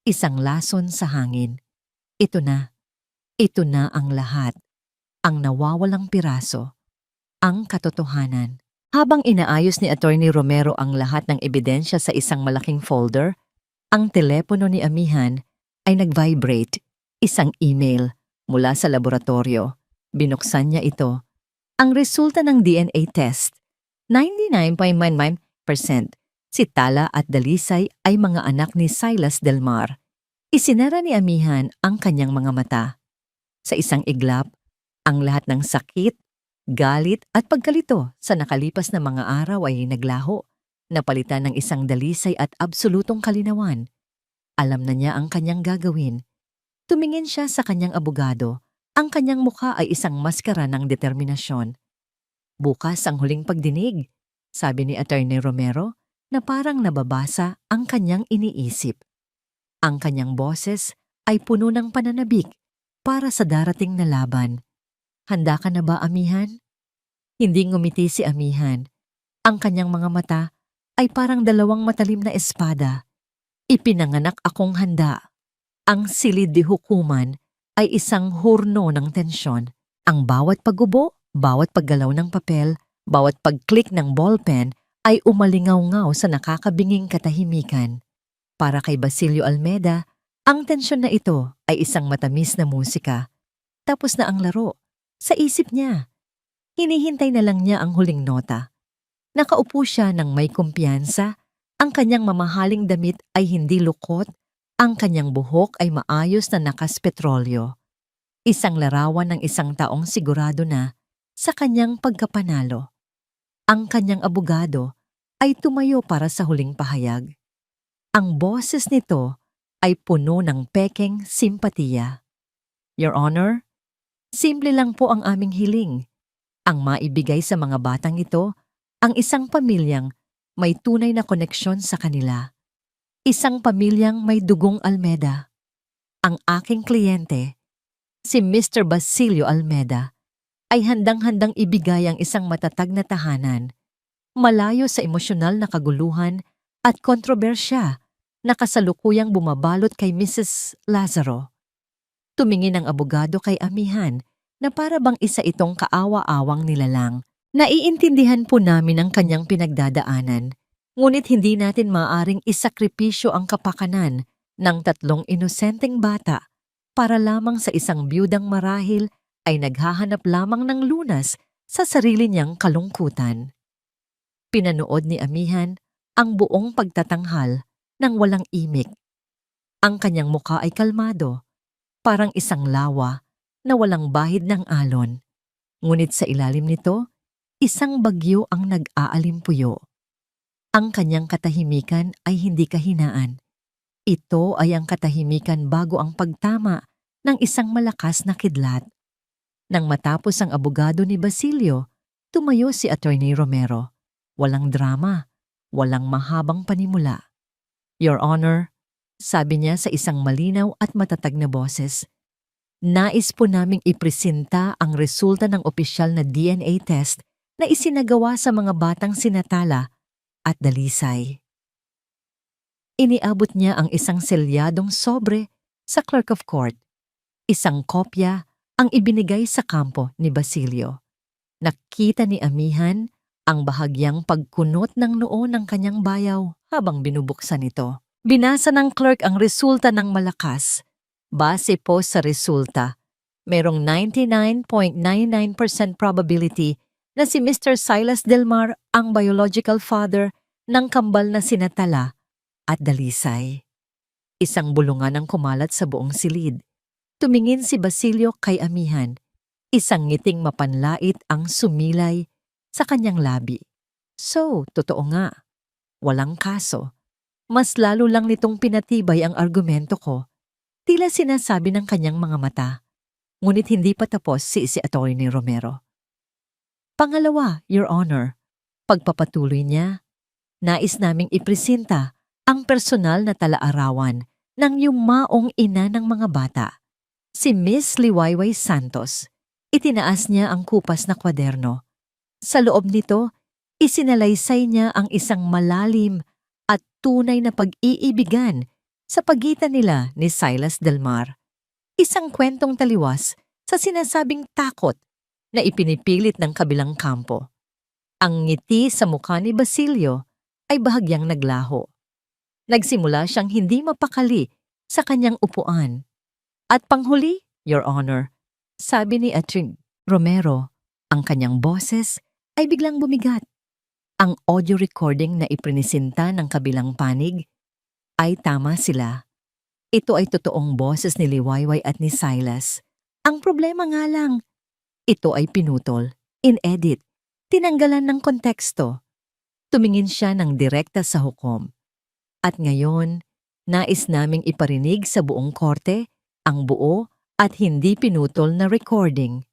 isang lason sa hangin. Ito na ang lahat. Ang nawawalang piraso, ang katotohanan. Habang inaayos ni Atty. Romero ang lahat ng ebidensya sa isang malaking folder, ang telepono ni Amihan ay nag-vibrate. Isang email mula sa laboratorio. Binuksan niya ito. Ang resulta ng DNA test, 99.99%. Si Tala at Dalisay ay mga anak ni Silas Del Mar. Isinara ni Amihan ang kanyang mga mata. Sa isang iglap, ang lahat ng sakit, galit at pagkalito sa nakalipas na mga araw ay naglaho, napalitan ng isang dalisay at absolutong kalinawan. Alam na niya ang kanyang gagawin. Tumingin siya sa kanyang abogado. Ang kanyang mukha ay isang maskara ng determinasyon. Bukas ang huling pagdinig, sabi ni Atty. Romero, na parang nababasa ang kanyang iniisip. Ang kanyang boses ay puno ng pananabik para sa darating na laban. Handa ka na ba, Amihan? Hindi ngumiti si Amihan. Ang kanyang mga mata ay parang dalawang matalim na espada. Ipinanganak akong handa. Ang silid di hukuman ay isang hurno ng tensyon. Ang bawat paggubo, bawat paggalaw ng papel, bawat pag-click ng ballpen ay umalingaw-ngaw sa nakakabinging katahimikan. Para kay Basilio Almeda, ang tensyon na ito ay isang matamis na musika. Tapos na ang laro. Sa isip niya, hinihintay na lang niya ang huling nota. Nakaupo siya ng may kumpiyansa, ang kanyang mamahaling damit ay hindi lukot, ang kanyang buhok ay maayos na nakas petrolyo. Isang larawan ng isang taong sigurado na sa kanyang pagkapanalo. Ang kanyang abogado ay tumayo para sa huling pahayag. Ang boses nito ay puno ng pekeng simpatiya. Your Honor, simple lang po ang aming hiling. Ang maibigay sa mga batang ito, ang isang pamilyang may tunay na koneksyon sa kanila. Isang pamilyang may dugong Almeda. Ang aking kliyente, si Mr. Basilio Almeda, ay handang-handang ibigay ang isang matatag na tahanan, malayo sa emosyonal na kaguluhan at kontrobersya na kasalukuyang bumabalot kay Mrs. Lazaro. Tumingin ang abogado kay amihan na para bang isa itong kaawa-awang nilalang. Naiintindihan po namin ang kanyang pinagdadaanan, ngunit hindi natin maaaring isakripisyo ang kapakanan ng 3 inosenteng bata para lamang sa isang biyudang marahil ay naghahanap lamang ng lunas sa sarili niyang kalungkutan. Pinanood ni amihan ang buong pagtatanghal nang walang imik. Ang kanyang muka ay kalmado, parang isang lawa na walang bahid ng alon. Ngunit sa ilalim nito, isang bagyo ang nag-aalimpuyo. Ang kanyang katahimikan ay hindi kahinaan. Ito ay ang katahimikan bago ang pagtama ng isang malakas na kidlat. Nang matapos ang abogado ni Basilio, tumayo si Attorney Romero. Walang drama, walang mahabang panimula. Your Honor, sabi niya sa isang malinaw at matatag na boses, nais po naming ipresenta ang resulta ng opisyal na DNA test na isinagawa sa mga batang sinatala at dalisay. Iniabot niya ang isang selyadong sobre sa clerk of court. Isang kopya ang ibinigay sa kampo ni Basilio. Nakita ni amihan ang bahagyang pagkunot ng noo ng kanyang bayaw habang binubuksan ito. Binasa ng clerk ang resulta ng malakas. Base po sa resulta, merong 99.99% probability na si Mr. Silas Delmar ang biological father ng kambal na sinatala at dalisay. Isang bulungan ang kumalat sa buong silid. Tumingin si Basilio kay amihan. Isang ngiting mapanlait ang sumilay sa kanyang labi. So, totoo nga. Walang kaso. Mas lalo lang nitong pinatibay ang argumento ko. Tila sinasabi ng kanyang mga mata. Ngunit hindi pa tapos si Attorney Romero. Pangalawa, Your Honor, pagpapatuloy niya, nais naming ipresenta ang personal na talaarawan ng yumaong ina ng mga bata, si Miss Liwayway Santos. Itinaas niya ang kupas na kwaderno. Sa loob nito, isinalaysay niya ang isang malalim at tunay na pag-iibigan sa pagitan nila ni Silas Delmar. Isang kwentong taliwas sa sinasabing takot na ipinipilit ng kabilang kampo. Ang ngiti sa mukha ni Basilio ay bahagyang naglaho. Nagsimula siyang hindi mapakali sa kanyang upuan. At panghuli, Your Honor, sabi ni Attorney Romero, ang kanyang boses ay biglang bumigat. Ang audio recording na iprinisinta ng kabilang panig ay tama sila. Ito ay totoong boses ni Liwayway at ni Silas. Ang problema nga lang, ito ay pinutol, in-edit, tinanggalan ng konteksto. Tumingin siya ng direkta sa hukom. At ngayon, nais naming iparinig sa buong korte ang buo at hindi pinutol na recording.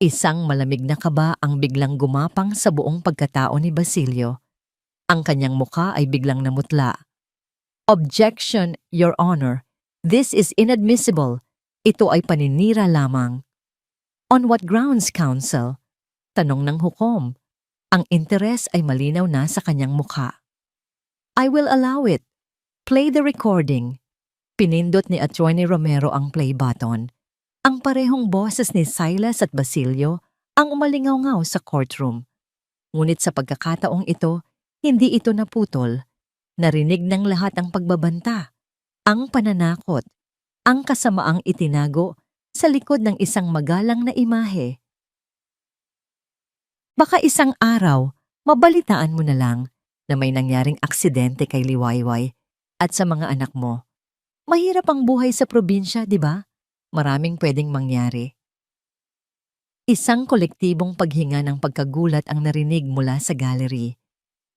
Isang malamig na kaba ang biglang gumapang sa buong pagkatao ni Basilio. Ang kanyang mukha ay biglang namutla. Objection, Your Honor. This is inadmissible. Ito ay paninira lamang. On what grounds, counsel? Tanong ng hukom. Ang interes ay malinaw na sa kanyang mukha. I will allow it. Play the recording. Pinindot ni Attorney Romero ang play button. Ang parehong boses ni Silas at Basilio ang umalingaw-ngaw sa courtroom. Ngunit sa pagkakataong ito, hindi ito naputol. Narinig ng lahat ang pagbabanta, ang pananakot, ang kasamaang itinago sa likod ng isang magalang na imahe. Baka isang araw, mabalitaan mo na lang na may nangyaring aksidente kay Liwayway at sa mga anak mo. Mahirap ang buhay sa probinsya, di ba? Maraming pwedeng mangyari. Isang kolektibong paghinga ng pagkagulat ang narinig mula sa gallery.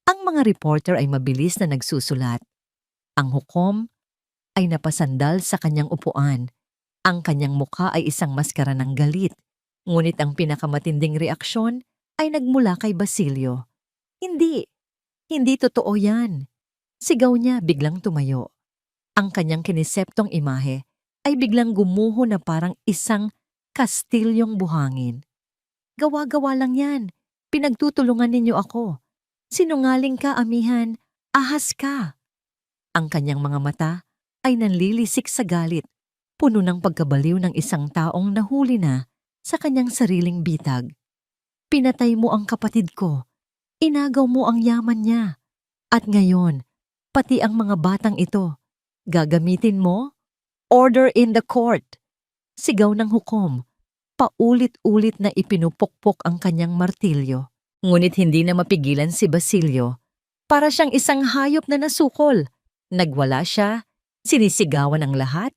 Ang mga reporter ay mabilis na nagsusulat. Ang hukom ay napasandal sa kanyang upuan. Ang kanyang mukha ay isang maskara ng galit. Ngunit ang pinakamatinding reaksyon ay nagmula kay Basilio. Hindi totoo yan. Sigaw niya biglang tumayo. Ang kanyang kiniseptong imahe ay biglang gumuho na parang isang kastilyong buhangin. Gawa-gawa lang yan. Pinagtutulungan ninyo ako. Sinungaling ka, amihan. Ahas ka. Ang kanyang mga mata ay nanlilisik sa galit, puno ng pagkabaliw ng isang taong nahuli na sa kanyang sariling bitag. Pinatay mo ang kapatid ko. Inagaw mo ang yaman niya. At ngayon, pati ang mga batang ito, gagamitin mo? Order in the court. Sigaw ng hukom. Paulit-ulit na ipinupukpok ang kanyang martilyo. Ngunit hindi na mapigilan si Basilio. Para siyang isang hayop na nasukol. Nagwala siya, sinisigawan ang lahat,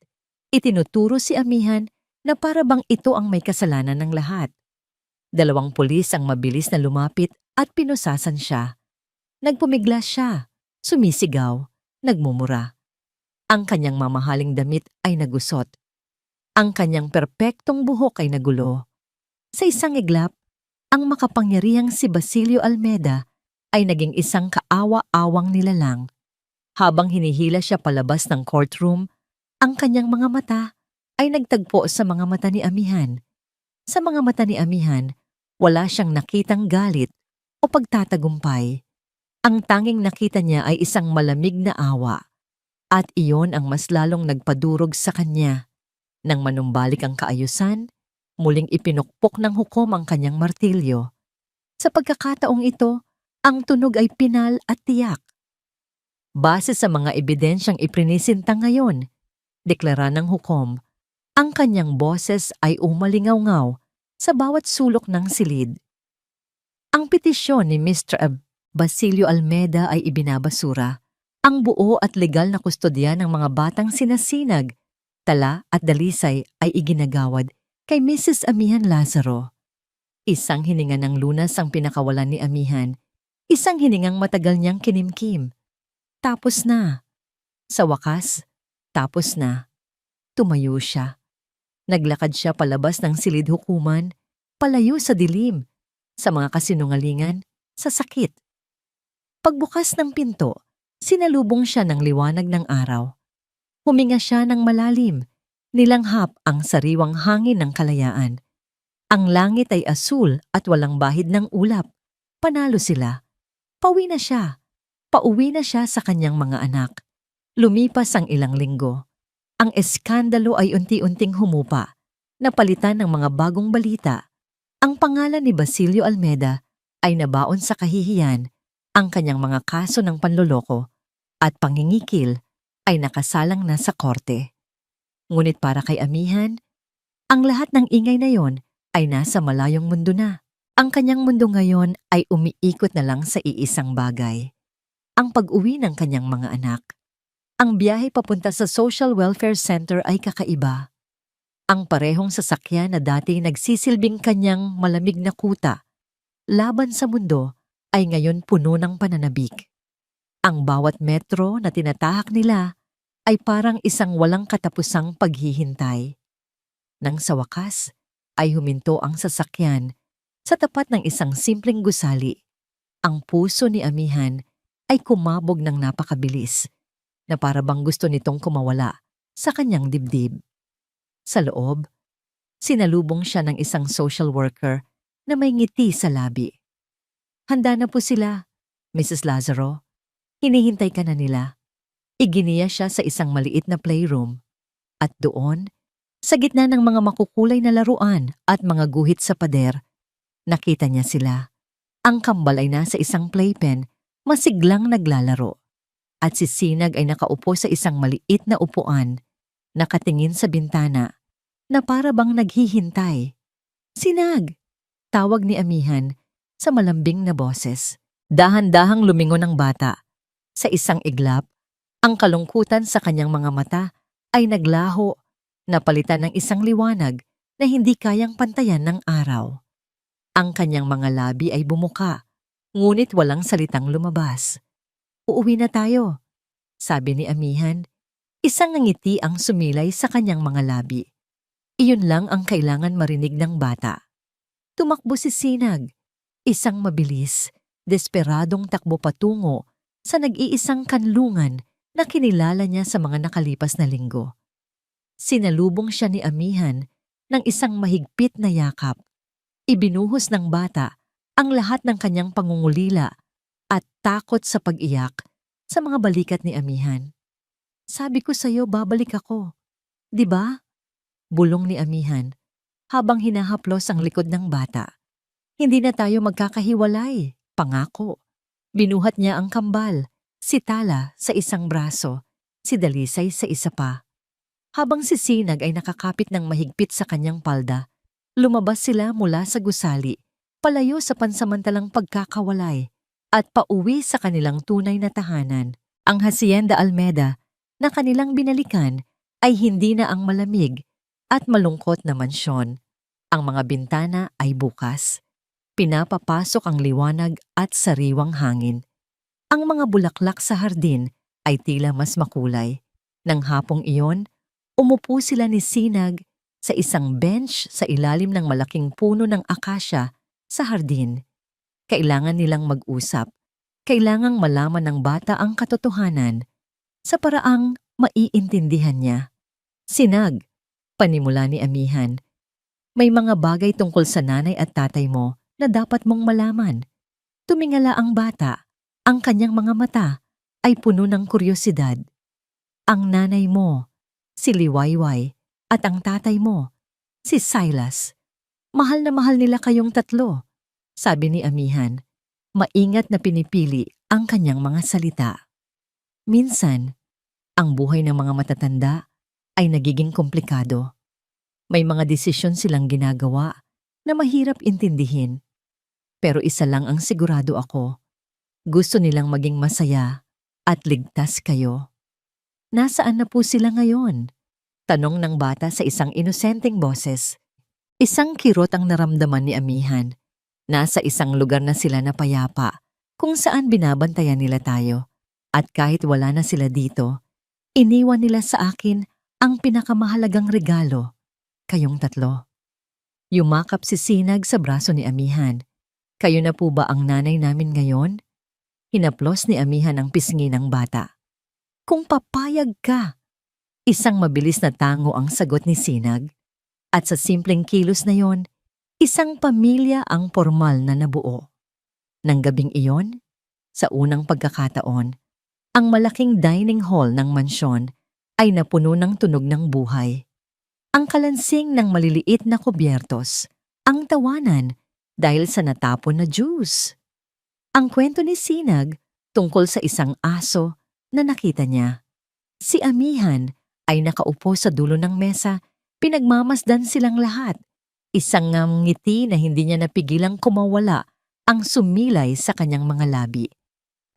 itinuturo si amihan na para bang ito ang may kasalanan ng lahat. 2 pulis ang mabilis na lumapit at pinusasan siya. Nagpumiglas siya, sumisigaw, nagmumura. Ang kanyang mamahaling damit ay nagusot. Ang kanyang perpektong buhok ay nagulo. Sa isang iglap, ang makapangyarihang si Basilio Almeda ay naging isang kaawa-awang nilalang. Habang hinihila siya palabas ng courtroom, ang kanyang mga mata ay nagtagpo sa mga mata ni amihan. Sa mga mata ni amihan, wala siyang nakitang galit o pagtatagumpay. Ang tanging nakita niya ay isang malamig na awa. At iyon ang mas lalong nagpadurog sa kanya. Nang manumbalik ang kaayusan, muling ipinukpok ng hukom ang kanyang martilyo. Sa pagkakataong ito, ang tunog ay pinal at tiyak. Base sa mga ebidensyang iprinisinta ngayon, deklara ng hukom, ang kanyang boses ay umalingaw-ngaw sa bawat sulok ng silid. Ang petisyon ni Mr. Basilio Almeda ay ibinabasura. Ang buo at legal na kustodya ng mga batang sinasinag, tala at dalisay ay iginagawad kay Mrs. Amihan Lazaro. Isang hininga ng lunas ang pinakawalan ni Amihan, isang hiningang matagal niyang kinimkim. Tapos na. Sa wakas, tapos na. Tumayo siya. Naglakad siya palabas ng silid hukuman, palayo sa dilim, sa mga kasinungalingan, sa sakit. Pagbukas ng pinto, sinalubong siya ng liwanag ng araw. Huminga siya ng malalim, nilanghap ang sariwang hangin ng kalayaan. Ang langit ay asul at walang bahid ng ulap. Panalo sila. Pauwi na siya. Pauwi na siya sa kanyang mga anak. Lumipas ang ilang linggo. Ang eskandalo ay unti-unting humupa. Napalitan ng mga bagong balita. Ang pangalan ni Basilio Almeda ay nabaon sa kahihiyan. Ang kanyang mga kaso ng panloloko at pangingikil ay nakasalang na sa korte. Ngunit para kay Amihan, ang lahat ng ingay na yon ay nasa malayong mundo na. Ang kanyang mundo ngayon ay umiikot na lang sa iisang bagay. Ang pag-uwi ng kanyang mga anak. Ang biyahe papunta sa Social Welfare Center ay kakaiba. Ang parehong sasakyan na dati nagsisilbing kanyang malamig na kuta laban sa mundo ay ngayon puno ng pananabik. Ang bawat metro na tinatahak nila ay parang isang walang katapusang paghihintay. Nang sa wakas ay huminto ang sasakyan sa tapat ng isang simpleng gusali. Ang puso ni Amihan ay kumabog ng napakabilis na para bang gusto nitong kumawala sa kanyang dibdib. Sa loob, sinalubong siya ng isang social worker na may ngiti sa labi. Handa na po sila, Mrs. Lazaro. Hinihintay ka na nila. Iginiya siya sa isang maliit na playroom. At doon, sa gitna ng mga makukulay na laruan at mga guhit sa pader, nakita niya sila. Ang kambal ay nasa isang playpen, masiglang naglalaro. At si Sinag ay nakaupo sa isang maliit na upuan, nakatingin sa bintana, na para bang naghihintay. "Sinag!" tawag ni Amihan sa malambing na boses. Dahan-dahang lumingon ang bata. Sa isang iglap, ang kalungkutan sa kanyang mga mata ay naglaho, napalitan ng isang liwanag na hindi kayang pantayan ng araw. Ang kanyang mga labi ay bumuka, ngunit walang salitang lumabas. "Uuwi na tayo," sabi ni Amihan. Isang ngiti ang sumilay sa kanyang mga labi. Iyon lang ang kailangan marinig ng bata. Tumakbo si Sinag, isang mabilis, desperadong takbo patungo sa nag-iisang kanlungan na kinilala niya sa mga nakalipas na linggo. Sinalubong siya ni Amihan ng isang mahigpit na yakap. Ibinuhos ng bata ang lahat ng kanyang pangungulila at takot sa pag-iyak sa mga balikat ni Amihan. "Sabi ko sa'yo babalik ako, di ba?" bulong ni Amihan habang hinahaplos ang likod ng bata. "Hindi na tayo magkakahiwalay, pangako." Binuhat niya ang kambal, si Tala sa isang braso, si Dalisay sa isa pa. Habang si Sinag ay nakakapit ng mahigpit sa kanyang palda, lumabas sila mula sa gusali, palayo sa pansamantalang pagkakawalay, at pauwi sa kanilang tunay na tahanan. Ang Hacienda Almeda na kanilang binalikan ay hindi na ang malamig at malungkot na mansyon. Ang mga bintana ay bukas. Pinapapasok ang liwanag at sariwang hangin. Ang mga bulaklak sa hardin ay tila mas makulay. Nang hapong iyon, umupo sila ni Sinag sa isang bench sa ilalim ng malaking puno ng akasya sa hardin. Kailangan nilang mag-usap. Kailangang malaman ng bata ang katotohanan sa paraang maiintindihan niya. "Sinag," panimula ni Amihan, "may mga bagay tungkol sa nanay at tatay mo na dapat mong malaman." Tumingala ang bata. Ang kanyang mga mata ay puno ng kuryosidad. "Ang nanay mo, si Liwayway, at ang tatay mo, si Silas. Mahal na mahal nila kayong tatlo," sabi ni Amihan. Maingat na pinipili ang kanyang mga salita. Minsan, ang buhay ng mga matatanda ay nagiging komplikado. May mga desisyon silang ginagawa na mahirap intindihin. Pero isa lang ang sigurado ako. Gusto nilang maging masaya at ligtas kayo. "Nasaan na po sila ngayon?" tanong ng bata sa isang inosenteng boses. Isang kirot ang naramdaman ni Amihan. Nasa isang lugar na sila na payapa, kung saan binabantayan nila tayo. At kahit wala na sila dito, iniwan nila sa akin ang pinakamahalagang regalo, kayong tatlo. Yumakap si Sinag sa braso ni Amihan. "Kayo na po ba ang nanay namin ngayon?" Hinaplos ni Amihan ang pisngi ng bata. "Kung papayag ka." Isang mabilis na tango ang sagot ni Sinag. At sa simpleng kilos na yon, isang pamilya ang formal na nabuo. Nang gabing iyon, sa unang pagkakataon, ang malaking dining hall ng mansyon ay napuno ng tunog ng buhay. Ang kalansing ng maliliit na kubyertos, ang tawanan dahil sa natapon na juice. Ang kwento ni Sinag tungkol sa isang aso na nakita niya. Si Amihan ay nakaupo sa dulo ng mesa, pinagmamasdan silang lahat. Isang ngiti na hindi niya napigilang kumawala ang sumilay sa kanyang mga labi.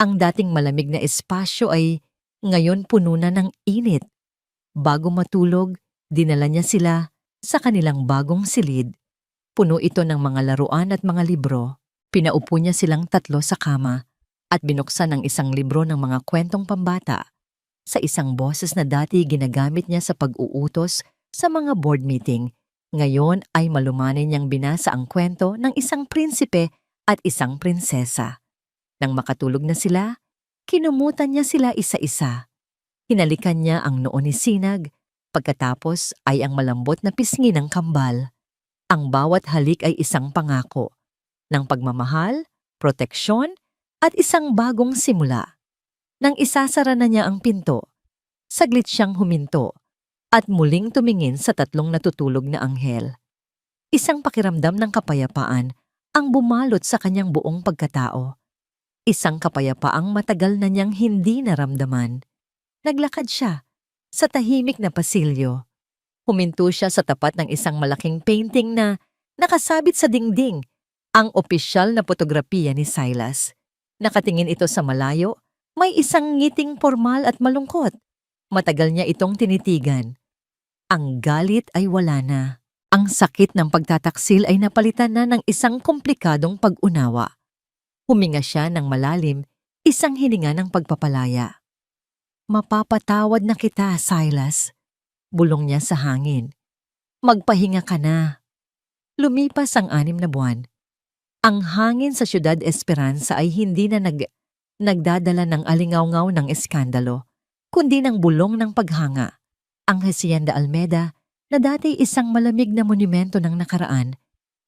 Ang dating malamig na espasyo ay ngayon puno na ng init. Bago matulog, dinala niya sila sa kanilang bagong silid. Puno ito ng mga laruan at mga libro. Pinaupo niya silang tatlo sa kama at binuksan ang isang libro ng mga kwentong pambata. Sa isang boses na dati ginagamit niya sa pag-uutos sa mga board meeting, ngayon ay malumanay niyang binasa ang kwento ng isang prinsipe at isang prinsesa. Nang makatulog na sila, kinumutan niya sila isa-isa. Hinalikan niya ang noo ni Sinag, pagkatapos ay ang malambot na pisngi ng kambal. Ang bawat halik ay isang pangako ng pagmamahal, proteksyon, at isang bagong simula. Nang isasara na niya ang pinto, saglit siyang huminto at muling tumingin sa tatlong natutulog na anghel. Isang pakiramdam ng kapayapaan ang bumalot sa kanyang buong pagkatao. Isang kapayapaang matagal na niyang hindi naramdaman. Naglakad siya sa tahimik na pasilyo. Huminto siya sa tapat ng isang malaking painting na nakasabit sa dingding, ang opisyal na fotografiya ni Silas. Nakatingin ito sa malayo, may isang ngiting formal at malungkot. Matagal niya itong tinitigan. Ang galit ay wala na. Ang sakit ng pagtataksil ay napalitan na ng isang komplikadong pag-unawa. Huminga siya ng malalim, isang hininga ng pagpapalaya. Mapapatawad na kita, Silas. Bulong niya sa hangin. Magpahinga ka na. Lumipas ang 6 na buwan. Ang hangin sa Ciudad Esperanza ay hindi na nagdadala ng alingawngaw ng eskandalo, kundi ng bulong ng paghanga. Ang Hacienda Almeda, na dati isang malamig na monumento ng nakaraan,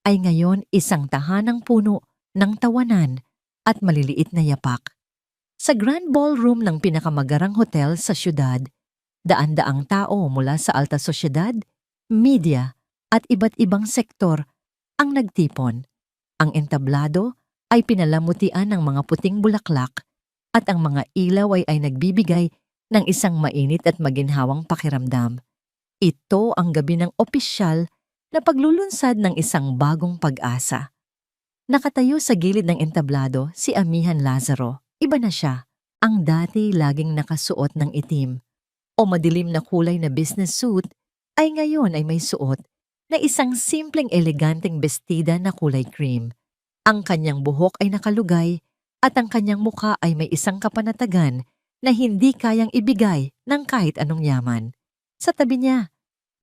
ay ngayon isang tahanang puno ng tawanan at maliliit na yapak. Sa Grand Ballroom ng pinakamagarang hotel sa siyudad, daan-daang tao mula sa alta sosyedad, media at iba't ibang sektor ang nagtipon. Ang entablado ay pinalamutian ng mga puting bulaklak at ang mga ilaw ay nagbibigay ng isang mainit at maginhawang pakiramdam. Ito ang gabi ng opisyal na paglulunsad ng isang bagong pag-asa. Nakatayo sa gilid ng entablado si Amihan Lazaro. Iba na siya. Ang dati laging nakasuot ng itim o madilim na kulay na business suit ay ngayon ay may suot na isang simpleng eleganteng bestida na kulay cream. Ang kanyang buhok ay nakalugay at ang kanyang mukha ay may isang kapanatagan na hindi kayang ibigay ng kahit anong yaman. Sa tabi niya,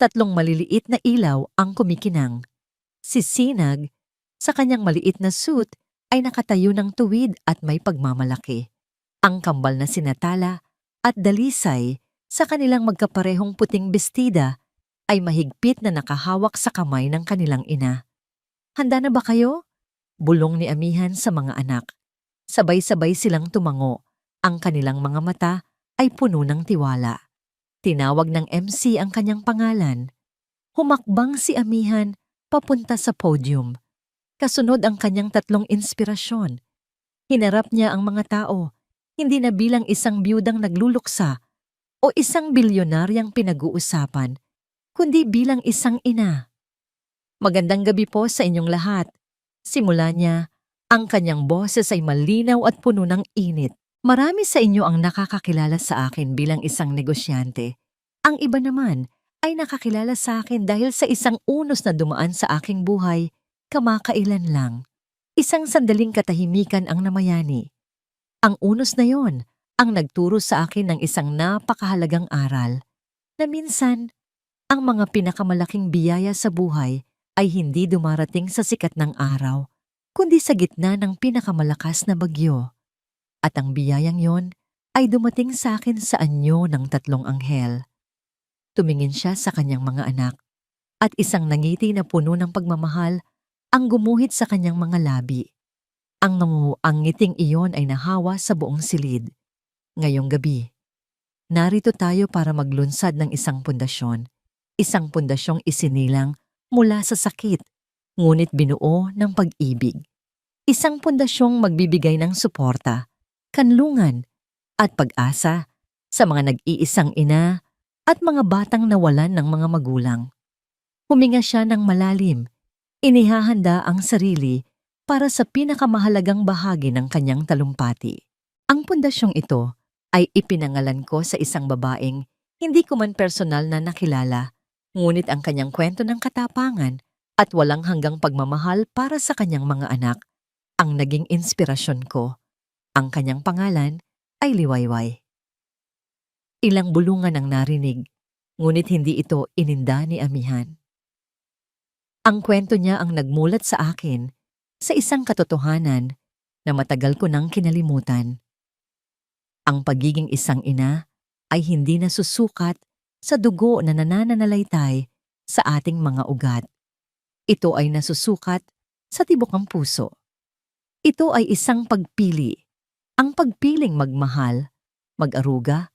3 maliliit na ilaw ang kumikinang. Si Sinag, sa kanyang maliit na suit, ay nakatayo ng tuwid at may pagmamalaki. Ang kambal na sinatala at dalisay sa kanilang magkaparehong puting bestida ay mahigpit na nakahawak sa kamay ng kanilang ina. Handa na ba kayo? Bulong ni Amihan sa mga anak. Sabay-sabay silang tumango. Ang kanilang mga mata ay puno ng tiwala. Tinawag ng MC ang kanyang pangalan. Humakbang si Amihan papunta sa podium. Kasunod ang kanyang 3 inspirasyon. Hinarap niya ang mga tao, hindi na bilang isang biyudang nagluluksa o isang bilyonaryang pinag-uusapan, kundi bilang isang ina. Magandang gabi po sa inyong lahat. Simula niya, ang kanyang boses ay malinaw at puno ng init. Marami sa inyo ang nakakakilala sa akin bilang isang negosyante. Ang iba naman ay nakakilala sa akin dahil sa isang unos na dumaan sa aking buhay, kamakailan lang. Isang sandaling katahimikan ang namayani. Ang unos na yon ang nagturo sa akin ng isang napakahalagang aral na minsan, ang mga pinakamalaking biyaya sa buhay ay hindi dumarating sa sikat ng araw, kundi sa gitna ng pinakamalakas na bagyo. At ang biyayang yon ay dumating sa akin sa anyo ng 3 anghel. Tumingin siya sa kanyang mga anak at isang nangiti na puno ng pagmamahal ang gumuhit sa kanyang mga labi. Ang ngiting iyon ay nahawa sa buong silid. Ngayong gabi, narito tayo para maglunsad ng isang pundasyong isinilang mula sa sakit, ngunit binuo ng pag-ibig. Isang pundasyong magbibigay ng suporta, kanlungan, at pag-asa sa mga nag-iisang ina at mga batang nawalan ng mga magulang. Huminga siya ng malalim. Inihahanda ang sarili para sa pinakamahalagang bahagi ng kanyang talumpati. Ang pundasyong ito ay ipinangalan ko sa isang babaeng hindi ko man personal na nakilala, ngunit ang kanyang kwento ng katapangan at walang hanggang pagmamahal para sa kanyang mga anak ang naging inspirasyon ko. Ang kanyang pangalan ay Liwayway. Ilang bulungan ang narinig, ngunit hindi ito ininda ni Amihan. Ang kwento niya ang nagmulat sa akin sa isang katotohanan na matagal ko nang kinalimutan. Ang pagiging isang ina ay hindi nasusukat sa dugo na nananalaytay sa ating mga ugat. Ito ay nasusukat sa tibok ng puso. Ito ay isang pagpili, ang pagpiling magmahal mag-aruga,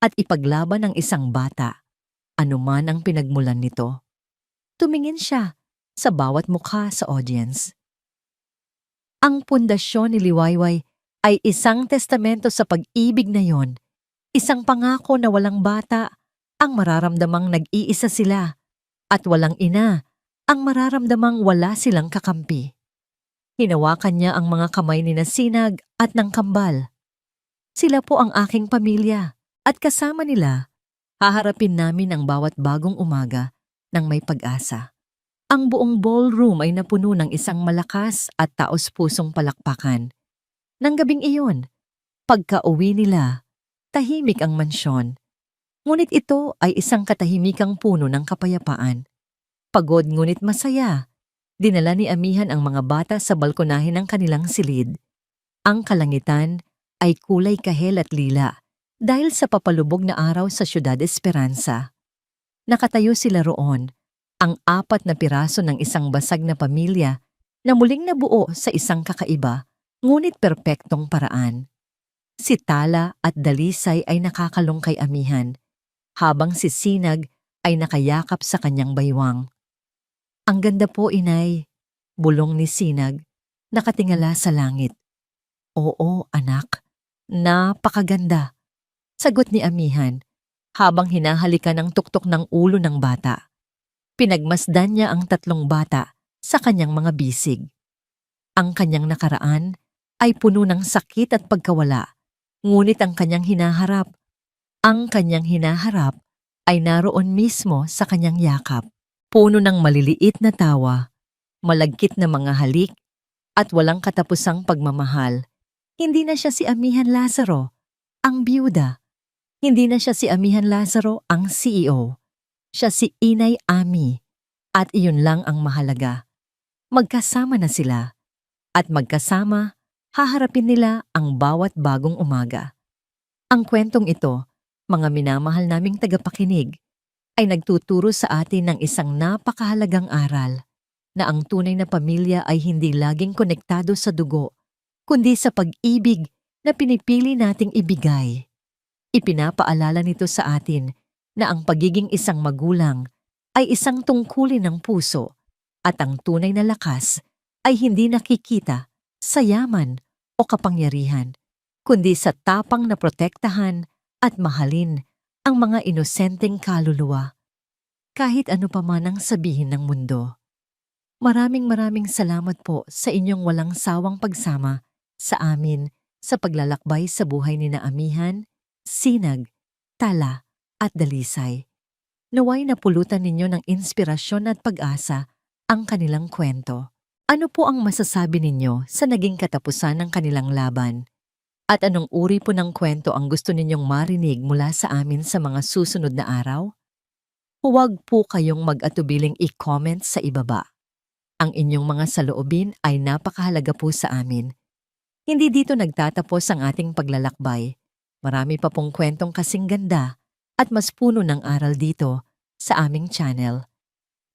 at ipaglaban ang isang bata, anuman ang pinagmulan nito. Tumingin siya sa bawat mukha sa audience. Ang pundasyon ni Liwayway ay isang testamento sa pag-ibig na yon, isang pangako na walang bata ang mararamdamang nag-iisa sila at walang ina ang mararamdamang wala silang kakampi. Hinawakan niya ang mga kamay ni Sinag at ng Kambal. Sila po ang aking pamilya at kasama nila, haharapin namin ang bawat bagong umaga ng may pag-asa. Ang buong ballroom ay napuno ng isang malakas at taos-pusong palakpakan. Nang gabing iyon, pagka-uwi nila, tahimik ang mansyon. Ngunit ito ay isang katahimikang puno ng kapayapaan. Pagod ngunit masaya, dinala ni Amihan ang mga bata sa balkonahe ng kanilang silid. Ang kalangitan ay kulay kahel at lila dahil sa papalubog na araw sa Ciudad Esperanza. Nakatayo sila roon, ang 4 na piraso ng isang basag na pamilya na muling nabuo sa isang kakaiba, ngunit perpektong paraan. Si Tala at Dalisay ay nakakalong kay Amihan, habang si Sinag ay nakayakap sa kanyang baywang. "Ang ganda po, inay," bulong ni Sinag, nakatingala sa langit. "Oo, anak, napakaganda," sagot ni Amihan, habang hinahalikan ang tuktok ng ulo ng bata. Pinagmasdan niya ang 3 bata sa kanyang mga bisig. Ang kanyang nakaraan ay puno ng sakit at pagkawala, ngunit ang kanyang hinaharap ay naroon mismo sa kanyang yakap. Puno ng maliliit na tawa, malagkit na mga halik, at walang katapusang pagmamahal. Hindi na siya si Amihan Lazaro, ang biyuda. Hindi na siya si Amihan Lazaro, ang CEO. Siya si Inay Ami, at iyon lang ang mahalaga. Magkasama na sila, at magkasama, haharapin nila ang bawat bagong umaga. Ang kwentong ito, mga minamahal naming tagapakinig, ay nagtuturo sa atin ng isang napakahalagang aral na ang tunay na pamilya ay hindi laging konektado sa dugo, kundi sa pag-ibig na pinipili nating ibigay. Ipinapaalala nito sa atin na ang pagiging isang magulang ay isang tungkulin ng puso at ang tunay na lakas ay hindi nakikita sa yaman o kapangyarihan, kundi sa tapang na protektahan at mahalin ang mga inosenteng kaluluwa. Kahit ano pa man ang sabihin ng mundo. Maraming salamat po sa inyong walang sawang pagsama sa amin sa paglalakbay sa buhay ni Amihan, Sinag, Tala at Dalisay. Naway napulutan ninyo ng inspirasyon at pag-asa ang kanilang kwento. Ano po ang masasabi ninyo sa naging katapusan ng kanilang laban? At anong uri po ng kwento ang gusto ninyong marinig mula sa amin sa mga susunod na araw? Huwag po kayong mag-atubiling i-comment sa ibaba. Ang inyong mga saloobin ay napakahalaga po sa amin. Hindi dito nagtatapos ang ating paglalakbay. Marami pa pong kwentong kasing ganda at mas puno ng aral dito sa aming channel.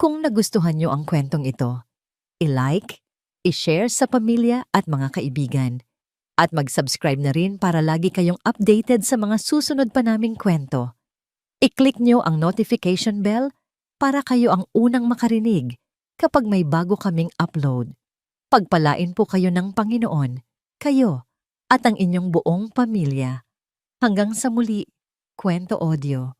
Kung nagustuhan nyo ang kwentong ito, i-like, i-share sa pamilya at mga kaibigan, at mag-subscribe na rin para lagi kayong updated sa mga susunod pa naming kwento. I-click nyo ang notification bell para kayo ang unang makarinig kapag may bago kaming upload. Pagpalain po kayo ng Panginoon, kayo at ang inyong buong pamilya. Hanggang sa muli, Kwento Audio.